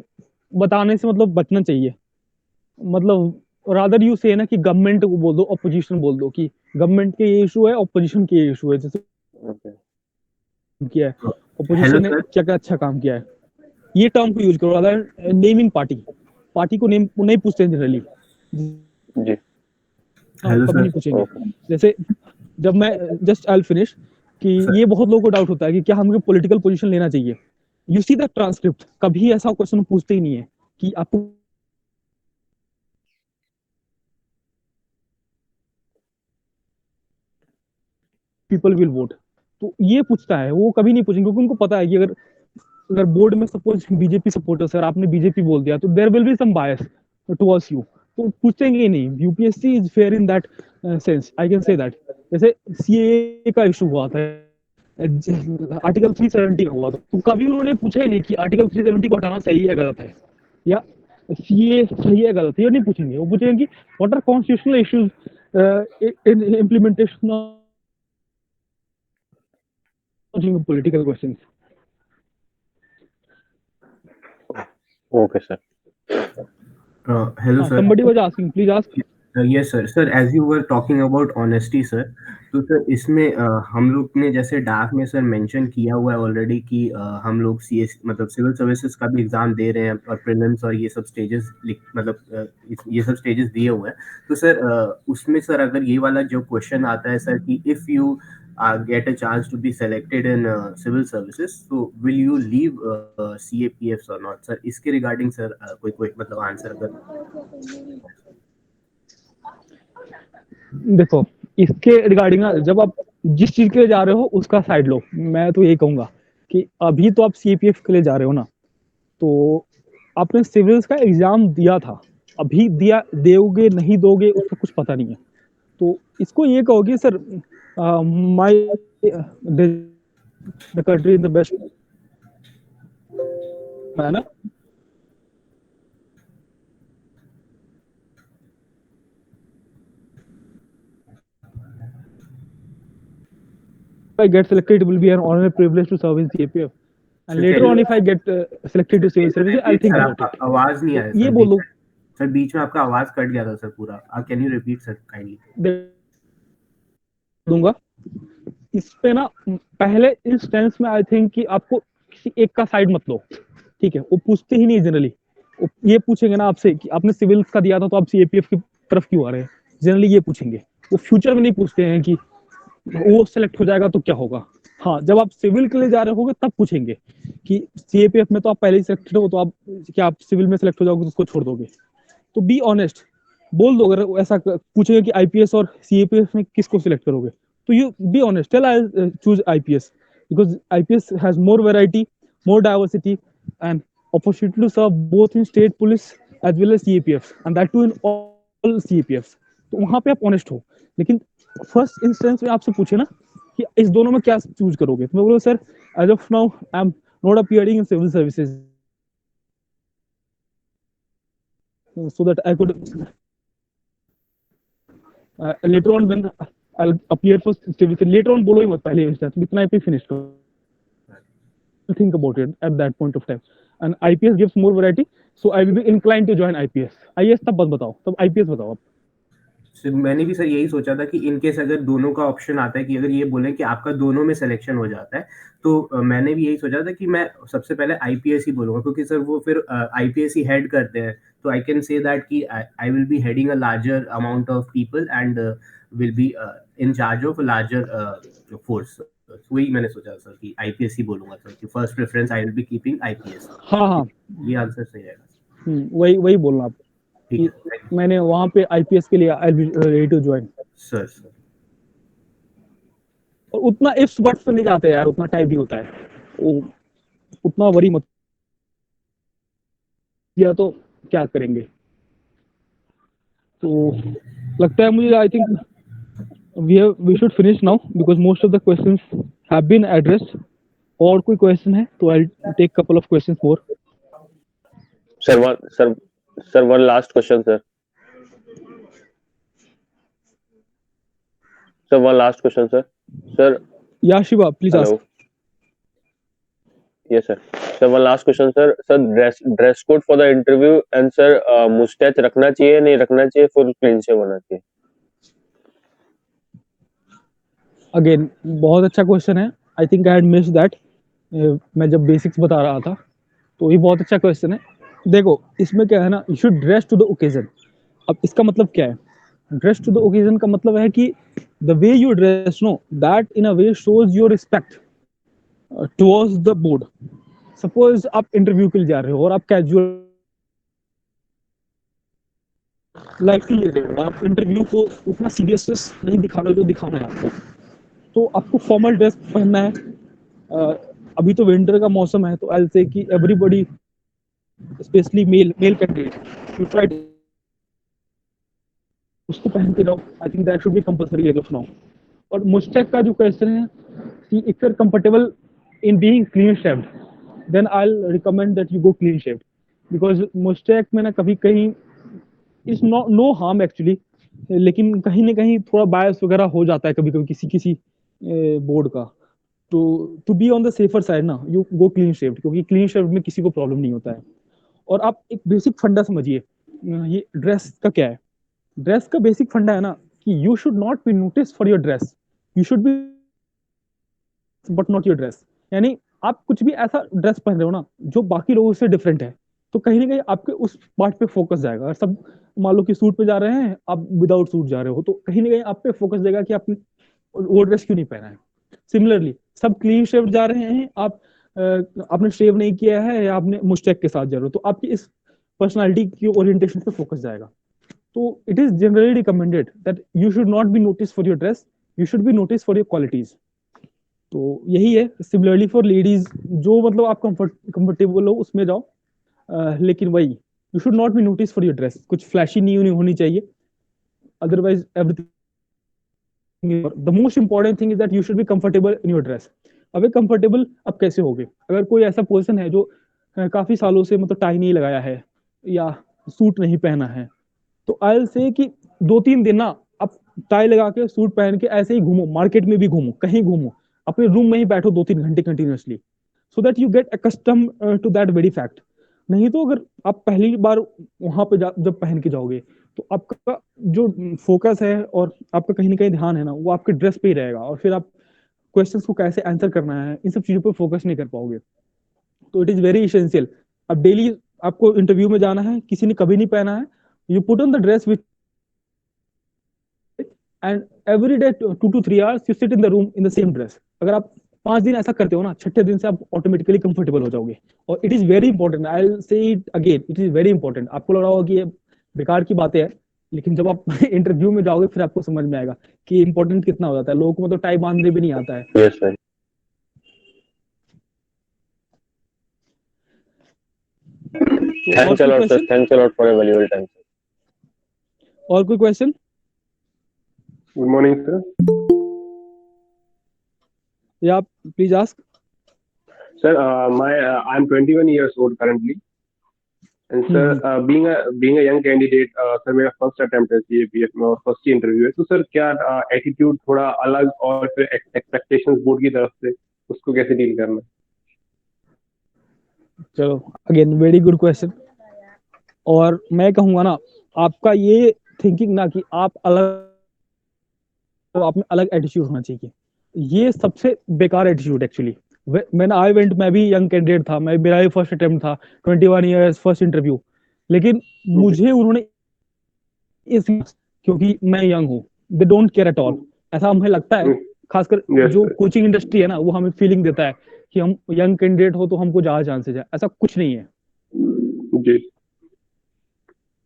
बताने से मतलब बचना चाहिए। मतलब रादर यू से ना कि गवर्नमेंट को बोल दो, ऑपोजिशन बोल दो कि गवर्नमेंट के ये इशू है, ऑपोजिशन के ये इशू है। जैसे किया है ऑपोजिशन ने क्या क्या अच्छा काम किया है, ये टर्म को यूज करो रादर नेमिंग पार्टी। पार्टी को नेम नहीं पूछते जनरली जी। कभी नहीं पूछेंगे। जैसे जब मैं जस्ट आई विल फिनिश कि ये बहुत लोगों को डाउट होता है कि क्या हमें पॉलिटिकल पोजीशन लेना चाहिए। यू सी द ट्रांसक्रिप्ट, कभी ऐसा क्वेश्चन पूछते ही नहीं है कि आपको पीपल विल वोट, तो ये पूछता है, वो कभी नहीं पूछेंगे क्योंकि उनको पता है कि अगर बोर्ड में सपोज बीजेपी सपोर्टर्स है, आपने बीजेपी बोल दिया तो there will be some bias towards you, तो पूछेंगे ही नहीं। UPSC is fair in that sense, I can say that. जैसे सीएए का इशू हुआ था, आर्टिकल 370 का हुआ था, तो कभी उन्होंने पूछा ही नहीं कि आर्टिकल 370 को हटाना सही है गलत है, या सीए सही है गलत है, ये नहीं पूछेंगे। वो पूछेंगे कि what are constitutional issues in implementation of political questions. Okay sir. Hello sir. Somebody was asking, please ask. Yes sir. Sir, as you were talking about honesty sir, तो सर इसमें हम लोग ने जैसे डाक में सर मेंशन किया हुआ है ऑलरेडी कि हम लोग सीएस मतलब सिविल सर्विसेज का भी एग्जाम दे रहे हैं, और प्रीलिम्स और ये सब स्टेजेस मतलब ये सब स्टेजेस दिए हुए हैं। तो सर उसमें सर अगर ये वाला जो क्वेश्चन आता है सर कि if you get a chance to be selected in civil services, so will you leave CAPFs or not sir? इसके रिगार्डिंग सर कोई मतलब आंसर अगर देखो, इसके रिगार्डिंग जब आप जिस चीज के लिए जा रहे हो उसका साइड लो। मैं तो यही कहूंगा कि अभी तो आप सीपीएफ के लिए जा रहे हो ना, तो आपने सिविल्स का एग्जाम दिया था, अभी दिया, दोगे नहीं दोगे उसका कुछ पता नहीं है। तो इसको ये कहोगे sir my the country in the best manner, if I get selected, it will be an honor and privilege to serve in CAPF. And later on, if I get selected to civil service, I'll think about it. आवाज नहीं आया ये बोलो sir, बीच में आपका आवाज cut गया था सर पूरा। Can you repeat sir kindly? दूंगा इस पे ना, पहले इंस्टेंस में आई थिंक कि आपको किसी एक का साइड मत लो, ठीक है? वो पूछते ही नहीं जनरली, ये पूछेंगे ना आपसे कि आपने सिविल्स का दिया था तो आप सीएपीएफ की तरफ क्यों आ रहे हैं, जनरली ये पूछेंगे। वो फ्यूचर में नहीं पूछते हैं कि वो सेलेक्ट हो जाएगा तो क्या होगा। हाँ, जब आप सिविल के लिए जा रहे होगे तब पूछेंगे कि सीएपीएफ में तो आप पहले ही सिलेक्टेड हो, तो आप क्या आप सिविल में सेलेक्ट हो जाओगे तो उसको छोड़ दोगे। तो बी ऑनेस्ट, बोल दो। अगर ऐसा पूछेगा कि आईपीएस और सीएपीएफ में किसको सिलेक्ट करोगे, तो you be honest, tell I choose IPS because IPS has more variety, more diversity, and opportunity to serve both in state police as well as CAPF, and that too in all CAPFs. तो वहां पे आप honest हो। लेकिन first instance में आपसे पूछे ना कि इस दोनों में क्या चूज करोगे, तो मैं बोलूँ sir as of now I am not appearing in civil services, so that I could later on when I'll appear for civil, later on बोलो ही मत, पहले इंस्टेंस में इतना ही फिनिश करो, think about it at that point of time, and IPS gives more variety, so I will be inclined to join IPS. IAS तब बस बताओ, तब IPS बताओ आप। सर मैंने भी सर यही सोचा था कि इन केस अगर दोनों का ऑप्शन आता है कि अगर ये बोले कि आपका दोनों में सिलेक्शन हो जाता है, तो मैंने भी यही सोचा था कि मैं सबसे पहले आईपीएस ही बोलूंगा, क्योंकि सर वो फिर आईपीएस ही हेड करते हैं, तो आई कैन से दैट कि आई will B heading a larger amount of people and will be in charge of larger force. वही मैंने सोचा सर कि आईपीएस ही बोलूंगा सर कि first preference I will B keeping IPS. हाँ, ये आंसर सही रहेगा। वही बोलना आप कि मैंने वहां पे आईपीएस के लिए I will be ready to join sir. और उतना इफ्स बट्स पे नहीं जाते यार, उतना टाइम भी होता है, वो उतना वरी मत किया तो क्या करेंगे। तो लगता है मुझे, I think we should finish now because most of the questions have been addressed. और कोई क्वेश्चन है तो I'll take couple of questions more. Sir, one last question, sir. Sir, one last question, sir. Sir. Yeah, Shiva, please hello. ask. Yes, sir. Sir, one last question, sir. Sir, dress code for the interview and sir, mustache रखना चाहिए नहीं रखना चाहिए, full clean shave होना चाहिए? Again, बहुत अच्छा question है। I think I had missed that. मैं जब बेसिक्स बता रहा था, तो ये बहुत अच्छा क्वेश्चन है। देखो इसमें क्या है ना, you should dress to the occasion. अब इसका मतलब क्या है, ड्रेस टू द ओकेजन का मतलब है कि the way you dress know that in a way shows your respect towards the board. Suppose आप इंटरव्यू के लिए जा रहे हो और आप कैजुअल लाइफली ले रहे हो, आप इंटरव्यू को उतना सीरियसनेस नहीं दिखा रहे हो जो दिखाना है आपको, तो आपको फॉर्मल ड्रेस पहनना है। अभी तो विंटर का मौसम है, तो आई will say that everybody specially male candidate you try उसको पहन के जाओ। I think that should be compulsory as of now. और मुस्टैक का जो क्वेश्चन है कि if you are comfortable in being clean shaved, then I will recommend that you go clean shaved, because moustache में ना कभी कहीं इज नो हार्म एक्चुअली, लेकिन कहीं ना कहीं थोड़ा बायस वगैरह हो जाता है कभी कभी किसी बोर्ड का। तो to be on the safer side ना, यू गो क्लीन शेव्ड, क्योंकि क्लीन शेव्ड में किसी को प्रॉब्लम नहीं होता है। और आप एक बेसिक फंडा समझिए, ये ड्रेस का क्या है। ड्रेस का बेसिक फंडा है ना कि you should not be notice for your dress, you should be but not your dress. यानी आप कुछ भी ऐसा ड्रेस पहन रहे हो ना जो बाकी लोगों से डिफरेंट है, तो कहीं ना कहीं आपके उस पार्ट पे फोकस जाएगा। अगर सब मान लो कि सूट पे जा रहे हैं, आप विदाउट सूट जा रहे हो, तो कहीं ना कहीं आप पे फोकस जाएगा कि आपने वो ड्रेस क्यों नहीं पहना है। सिमिलरली सब क्लीन शेव जा रहे हैं, आपने शेव नहीं किया है या आपने मुस्टैक के साथ जा रहे हो, तो आपकी इस पर्सनालिटी की ओरिएंटेशन पे फोकस जाएगा। तो it is generally recommended that you should not be notice for your dress, you should be notice for your qualities. तो यही है। सिमिलरली फॉर लेडीज, जो मतलब आप कंफर्टेबल हो उसमें जाओ, लेकिन वही you should not be notice for your dress, कुछ फ्लैशी नहीं होनी चाहिए, otherwise everything. The most important thing is that you should be comfortable in your dress. अब कंफर्टेबल अब कैसे होगे, अगर कोई ऐसा पर्सन है जो काफी सालों से मतलब टाई नहीं लगाया है या सूट नहीं पहना है, तो आई विल से कि 2-3 दिन ना आप टाई लगा के सूट पहन के ऐसे ही घूमो, मार्केट में भी घूमो, कहीं घूमो, अपने रूम में ही बैठो 2-3 घंटे continuously, so that you get accustom to that very fact. नहीं तो अगर आप पहली बार वहां पे जब पहन के जाओगे, तो आपका जो फोकस है और आपका कहीं ना कहीं ध्यान है ना, वो आपके ड्रेस पे ही रहेगा, और फिर आप क्वेश्चंस को कैसे आंसर करना है इन सब चीजों पे फोकस नहीं कर पाओगे। तो इट इज वेरी इसेंशियल। अब डेली आपको इंटरव्यू में जाना है, किसी ने कभी नहीं पहना है, you put on the dress which and every day 2 to 3 hours you sit in the room in the same dress. अगर आप 5 दिन ऐसा करते हो ना, छठे दिन से आप ऑटोमेटिकली कंफर्टेबल हो जाओगे। और it is very important, I will से it again, it is very important. आपको लग रहा होगा कि ये बेकार की बातें है, लेकिन जब आप इंटरव्यू में जाओगे फिर आपको समझ में आएगा कि इंपॉर्टेंट कितना हो जाता है। लोगों को मतलब टाई बांधने भी नहीं आता है। Yes, sir. तो और Thanks a कोई lot, sir. Question? Thanks a lot for your valuable time, sir. और कोई क्वेश्चन? Good morning, sir. या please ask. Sir, I'm 21 years old currently, and sir, being a young candidate, sir, मेरा first attempt है CAPF में और first ही interview है, तो sir क्या attitude थोड़ा अलग और फिर expectations board की तरफ से उसको कैसे deal करना? चलो, अगेन वेरी गुड क्वेश्चन। और मैं कहूंगा ना, आपका ये थिंकिंग ना कि आप अलग, तो आप में अलग एटीट्यूड होना चाहिए, ये सबसे बेकार एटीट्यूड एक्चुअली। मैं भी यंग कैंडिडेट था, मेरा ही फर्स्ट अटेम्प्ट था, 21 इयर्स फर्स्ट इंटरव्यू। लेकिन मुझे उन्होंने क्योंकि मैं यंग हूँ, they don't care at all, ऐसा हमें लगता है। खासकर जो कोचिंग इंडस्ट्री है ना, वो हमें फीलिंग देता है कि हम यंग कैंडिडेट हो तो हमको ज्यादा चांसेस है। ऐसा कुछ नहीं है जी।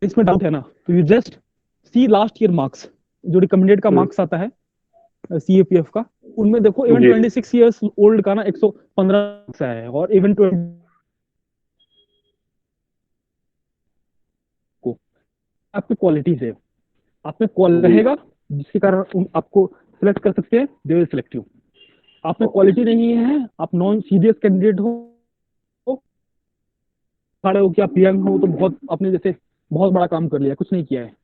इसमें डाउट है ना, तो you just see last year marks, जो रिकमेंडेड का मार्क्स आता है CAPF का, उनमें देखो इवन 26 इयर्स ओल्ड का ना 115 है, और इवन 20 को आपकी क्वालिटी से आप में क्वालिटी रहेगा, जिसके कारण आपको सिलेक्ट कर सकते हैं, दे विल सिलेक्ट यू। आप में क्वालिटी नहीं है, आप नॉन सीरियस कैंडिडेट हो, खड़े हो कि आप यंग हो तो बहुत अपने जैसे बहुत बड़ा काम कर लिया, कुछ नहीं किया है।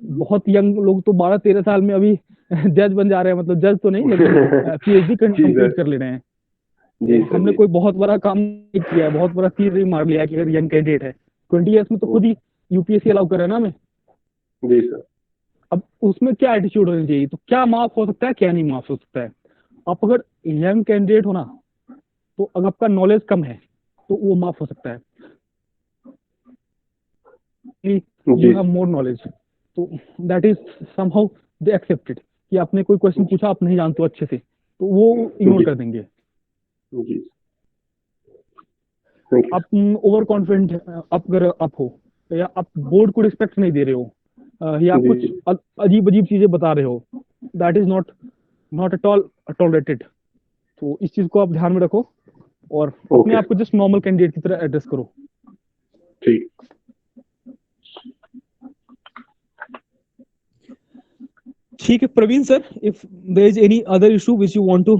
बहुत यंग लोग तो 12-13 साल में अभी जज बन जा रहे हैं, मतलब जज तो नहीं लेकिन PhD कंप्लीट कर ले रहे हैं। हमने कोई बहुत बड़ा काम नहीं किया है, बहुत बड़ा तीर नहीं मार लिया कि अगर यंग कैंडिडेट है। 20 इयर्स में तो खुद ही UPSC अलाउ कर रहे हैं ना हमें। जी सर। अब उसमें क्या एटीट्यूड होनी चाहिए, तो क्या माफ हो सकता है, क्या नहीं माफ हो सकता है। आप अगर यंग कैंडिडेट हो ना, तो अगर आपका नॉलेज कम है तो वो माफ हो सकता है। यू हैव मोर नॉलेज, तो that is somehow they accepted कि आपने कोई क्वेश्चन पूछा, आप नहीं जानते हो अच्छे से, तो वो इग्नोर कर देंगे। आप ओवर कॉन्फिडेंट अगर आप हो, या आप बोर्ड को रिस्पेक्ट नहीं दे रहे हो, या कुछ अजीब अजीब चीजें बता रहे हो, that is not at all tolerated. तो इस चीज को आप ध्यान में रखो और अपने आप को जस्ट नॉर्मल कैंडिडेट की तरह एड्रेस करो। ठीक। ठीक है Praveen sir, if there is any other issue which you want to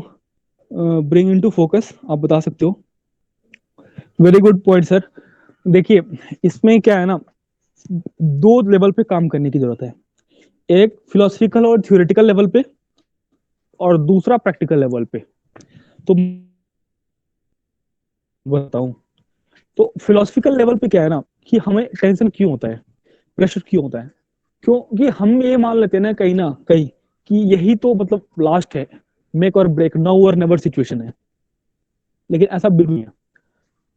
bring into focus, आप बता सकते हो। Very good point sir. देखिए, इसमें क्या है ना, 2 लेवल पे काम करने की जरूरत है, एक फिलोसफिकल और थ्योरेटिकल लेवल पे, और दूसरा प्रैक्टिकल लेवल पे। तो बताऊं, तो फिलोसफिकल लेवल पे क्या है ना, कि हमें टेंशन क्यों होता है, प्रेशर क्यों होता है, क्योंकि हम ये मान लेते हैं ना कहीं कि यही तो मतलब लास्ट है, मेक और ब्रेक, नाउ और नेवर सिचुएशन है। लेकिन ऐसा बिल्कुल नहीं है।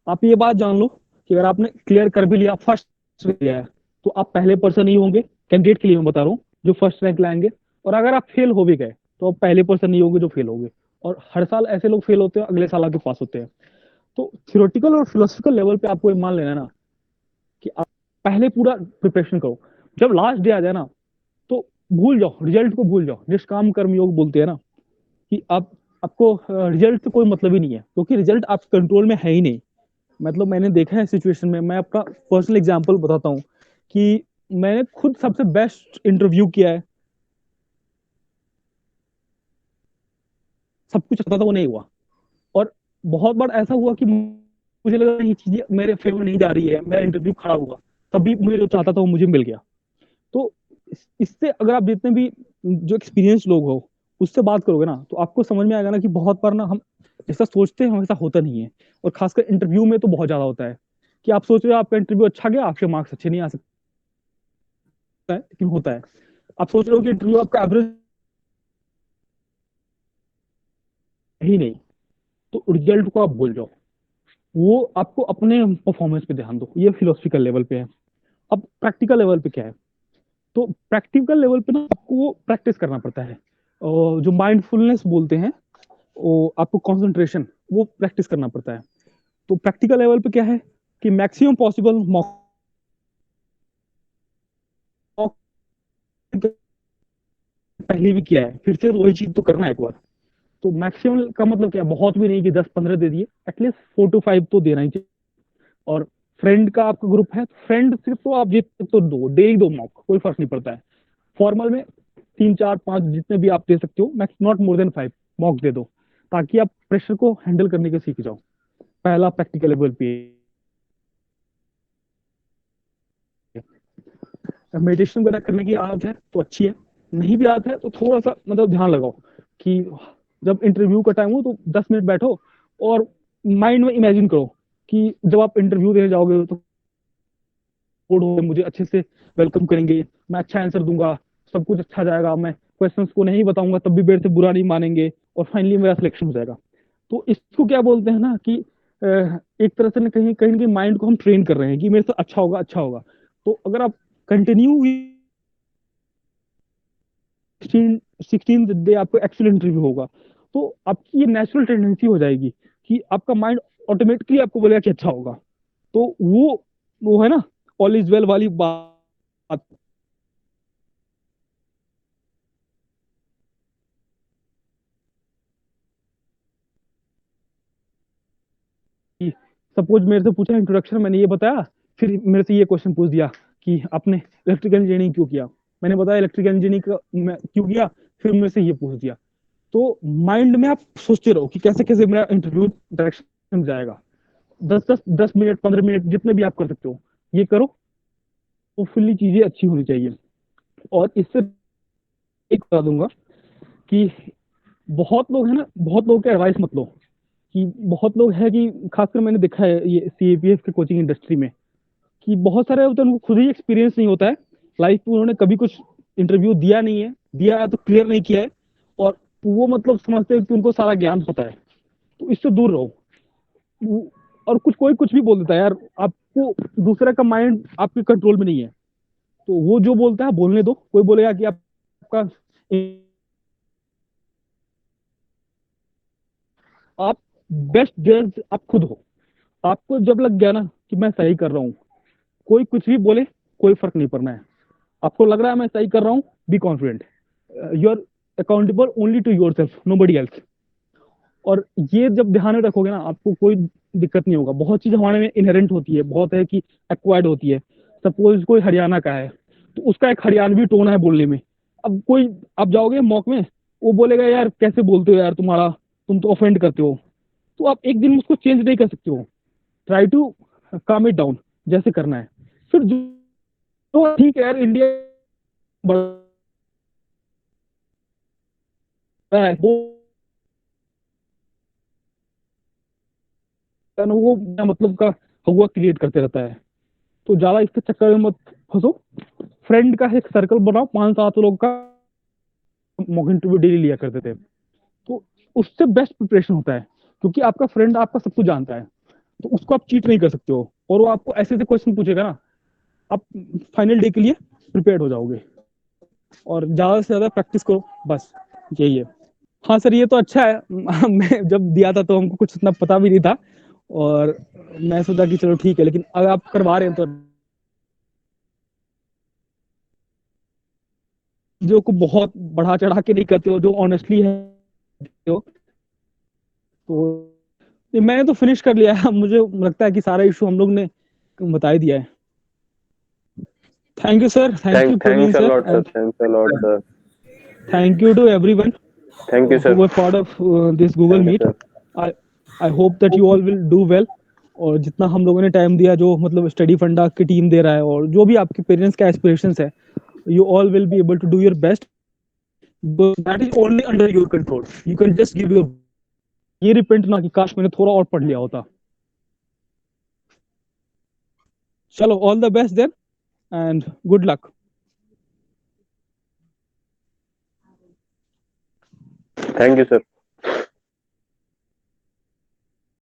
आप ये बात जान लो कि अगर आपने क्लियर कर भी लिया, फर्स्ट लिया है, तो आप पहले पर्सन ही होंगे, कैंडिडेट के लिए मैं बता रहा हूँ, जो फर्स्ट रैंक लाएंगे। और अगर आप फेल हो भी गए तो आप पहले पर्सन नहीं होंगे जो फेल होंगे। और हर साल ऐसे लोग फेल होते हैं, अगले साल आके पास होते हैं। तो थियोरेटिकल और फिलोसफिकल लेवल पे आपको ये मान लेना ना कि आप पहले पूरा प्रिपरेशन करो, जब लास्ट डे आ जाए ना तो भूल जाओ, रिजल्ट को भूल जाओ। निष्काम कर्म योग बोलते हैं ना, कि आपको रिजल्ट से कोई मतलब ही नहीं है, क्योंकि रिजल्ट आप कंट्रोल में है ही नहीं। मतलब मैंने देखा है सिचुएशन में, मैं अपना पर्सनल एग्जांपल बताता हूँ कि मैंने खुद सबसे बेस्ट इंटरव्यू किया है, सब कुछ आता था, वो नहीं हुआ। और बहुत बार ऐसा हुआ कि मुझे लगा ये चीजें मेरे फेवर नहीं जा रही है, मेरा इंटरव्यू खड़ा हुआ, तभी मुझे जो चाहता था वो मुझे मिल गया। तो इससे अगर आप जितने भी जो एक्सपीरियंस लोग हो उससे बात करोगे ना, तो आपको समझ में आएगा ना कि बहुत बार ना हम जैसा सोचते हैं वैसा होता नहीं है। और खासकर इंटरव्यू में तो बहुत ज्यादा होता है कि आप सोच रहे हो आपका इंटरव्यू अच्छा गया, आपके मार्क्स अच्छे नहीं आ सकते है, लेकिन होता है। आप सोच रहे हो कि इंटरव्यू आपका एवरेज ही नहीं, तो रिजल्ट को आप भूल जाओ, वो आपको अपने परफॉर्मेंस पे ध्यान दो। ये फिलोसफिकल लेवल पे है। अब प्रैक्टिकल लेवल पे क्या है, तो प्रैक्टिकल लेवल पे ना आपको वो प्रैक्टिस करना पड़ता है, और जो माइंडफुलनेस बोलते हैं, वो आपको कंसंट्रेशन, वो प्रैक्टिस करना पड़ता है। तो प्रैक्टिकल लेवल पे क्या है कि मैक्सिमम पॉसिबल मॉक पहले भी किया है, फिर से वही चीज तो करना है एक बार। तो मैक्सिमम का मतलब क्या, बहुत भी नहीं कि 10-15 दे दिए, एटलीस्ट 4 to 5 तो देना ही चाहिए। और फ्रेंड का आपका ग्रुप है, फ्रेंड सिर्फ तो आप जितने तो दो, दे ही दो मॉक, कोई फर्क नहीं पड़ता है। फॉर्मल में 3-4-5 जितने भी आप दे सकते हो, max not more than 5 mock दे दो, ताकि आप प्रेशर को हैंडल करने के सीख जाओ। पहला प्रैक्टिकल लेवल पे मेडिटेशन वगैरह करने की आदत है तो अच्छी है, नहीं भी आदत है तो थोड़ा सा मतलब ध्यान लगाओ कि जब इंटरव्यू का टाइम हो तो 10 मिनट बैठो और माइंड में इमेजिन करो कि जब आप इंटरव्यू देने जाओगे तो मुझे अच्छे से वेलकम करेंगे, मैं अच्छा आंसर दूंगा, सब कुछ अच्छा जाएगा, मैं क्वेश्चंस को नहीं बताऊंगा तब भी मेरे से बुरा नहीं मानेंगे, और फाइनली मेरा सिलेक्शन हो जाएगा। तो इसको क्या बोलते हैं ना कि एक तरह से कहीं कहीं माइंड को हम ट्रेन कर रहे हैं कि मेरे से अच्छा होगा, अच्छा होगा। तो अगर आप कंटिन्यू 16 डे आपको एक्चुअल इंटरव्यू होगा, तो आपकी ये नेचुरल टेंडेंसी हो जाएगी कि आपका माइंड ऑटोमेटिकली आपको बोलेगा कि अच्छा होगा। तो वो है ना ऑल इज वेल वाली बात। सपोज मेरे से पूछा इंट्रोडक्शन, मैंने ये बताया, फिर मेरे से ये क्वेश्चन पूछ दिया कि आपने इलेक्ट्रिकल इंजीनियरिंग क्यों किया, मैंने बताया इलेक्ट्रिकल इंजीनियरिंग क्यों किया, फिर मेरे से ये पूछ दिया। तो माइंड में आप सोचते रहो कि कैसे कैसे मेरा इंटरव्यू डायरेक्शन जाएगा। 10 मिनट 15 मिनट जितने भी आप कर सकते हो ये करो, तो फुल्ली चीजें अच्छी होनी चाहिए। और इससे एक बता दूंगा कि बहुत लोग है ना, बहुत लोगों के एडवाइस मत लो, कि बहुत लोग है कि खासकर मैंने देखा है ये CAPF के कोचिंग इंडस्ट्री में कि बहुत सारे होते हैं उनको खुद ही एक्सपीरियंस नहीं होता है लाइफ में, उन्होंने कभी कुछ इंटरव्यू दिया नहीं है, दिया है तो क्लियर नहीं किया है, और वो मतलब समझते हैं कि उनको सारा ज्ञान पता है। तो इससे दूर रहो। और कोई कुछ भी बोल देता है यार, आपको दूसरे का माइंड आपके कंट्रोल में नहीं है, तो वो जो बोलता है बोलने दो। कोई बोलेगा कि आपका आप बेस्ट जज आप खुद हो। आपको जब लग गया ना कि मैं सही कर रहा हूँ, कोई कुछ भी बोले कोई फर्क नहीं पड़ना है। आपको लग रहा है मैं सही कर रहा हूँ, be confident, you are accountable only to yourself, nobody else. और ये जब ध्यान में रखोगे ना, आपको कोई दिक्कत नहीं होगा। बहुत चीज हमारे में इनहेरेंट होती है, बहुत है कि एक्वायर्ड होती है। सपोज कोई हरियाणा का है तो उसका एक हरियाणवी टोन है बोलने में। अब कोई आप जाओगे मॉक में, वो बोलेगा यार कैसे बोलते हो यार, तुम तो ऑफेंड करते हो। तो आप एक दिन में उसको चेंज नहीं कर सकते हो। ट्राई टू काम इट डाउन, जैसे करना है। फिर तो ठीक है यार, इंडिया बड़ा है वो मतलब का हवा क्रिएट करते रहता है। तो ज्यादा इसके चक्कर में मत फंसो। फ्रेंड का एक सर्कल बनाओ, 5-7 लोग का मॉक इंटरव्यू डेली लिया करते थे, तो उससे बेस्ट प्रिपरेशन होता है, क्योंकि आपका फ्रेंड आपका सब कुछ जानता है, तो उसको आप चीट नहीं कर सकते हो, और वो आपको ऐसे ऐसे क्वेश्चन पूछेगा ना, आप फाइनल डे के लिए प्रिपेयर्ड हो जाओगे। और ज्यादा से ज्यादा प्रैक्टिस करो, बस यही है। हाँ सर, ये तो अच्छा है। मैं जब दिया था तो हमको कुछ इतना पता भी नहीं था, और मैं सोचा कि चलो ठीक है, लेकिन अगर आप करवा रहे हैं तो जो को बहुत बढ़ा चढ़ा के नहीं करते हो, जो ऑनेस्टली है हो, तो मैंने तो फिनिश कर लिया है। मुझे लगता है कि सारा इशू हम लोग ने बता ही दिया है। Thank you sir, thank you Praveen Thanks a sir, lot, sir. And Thanks a lot, sir. Thank you to everyone Thank you, who sir. were part of this Google Thank you, Meet. sir. I hope that you all will do well. और जितना हम लोगों ने time दिया, जो मतलब study फंडा की टीम दे रहा है, और जो भी आपके पेरेंट्स का एस्पिरेशंस है, you all will be able to do your best. But that is only under your control. You can just give your, ये रिपेंट ना कि काश मैंने थोड़ा और पढ़ लिया होता। चलो, all the best then and good luck. Thank you, sir.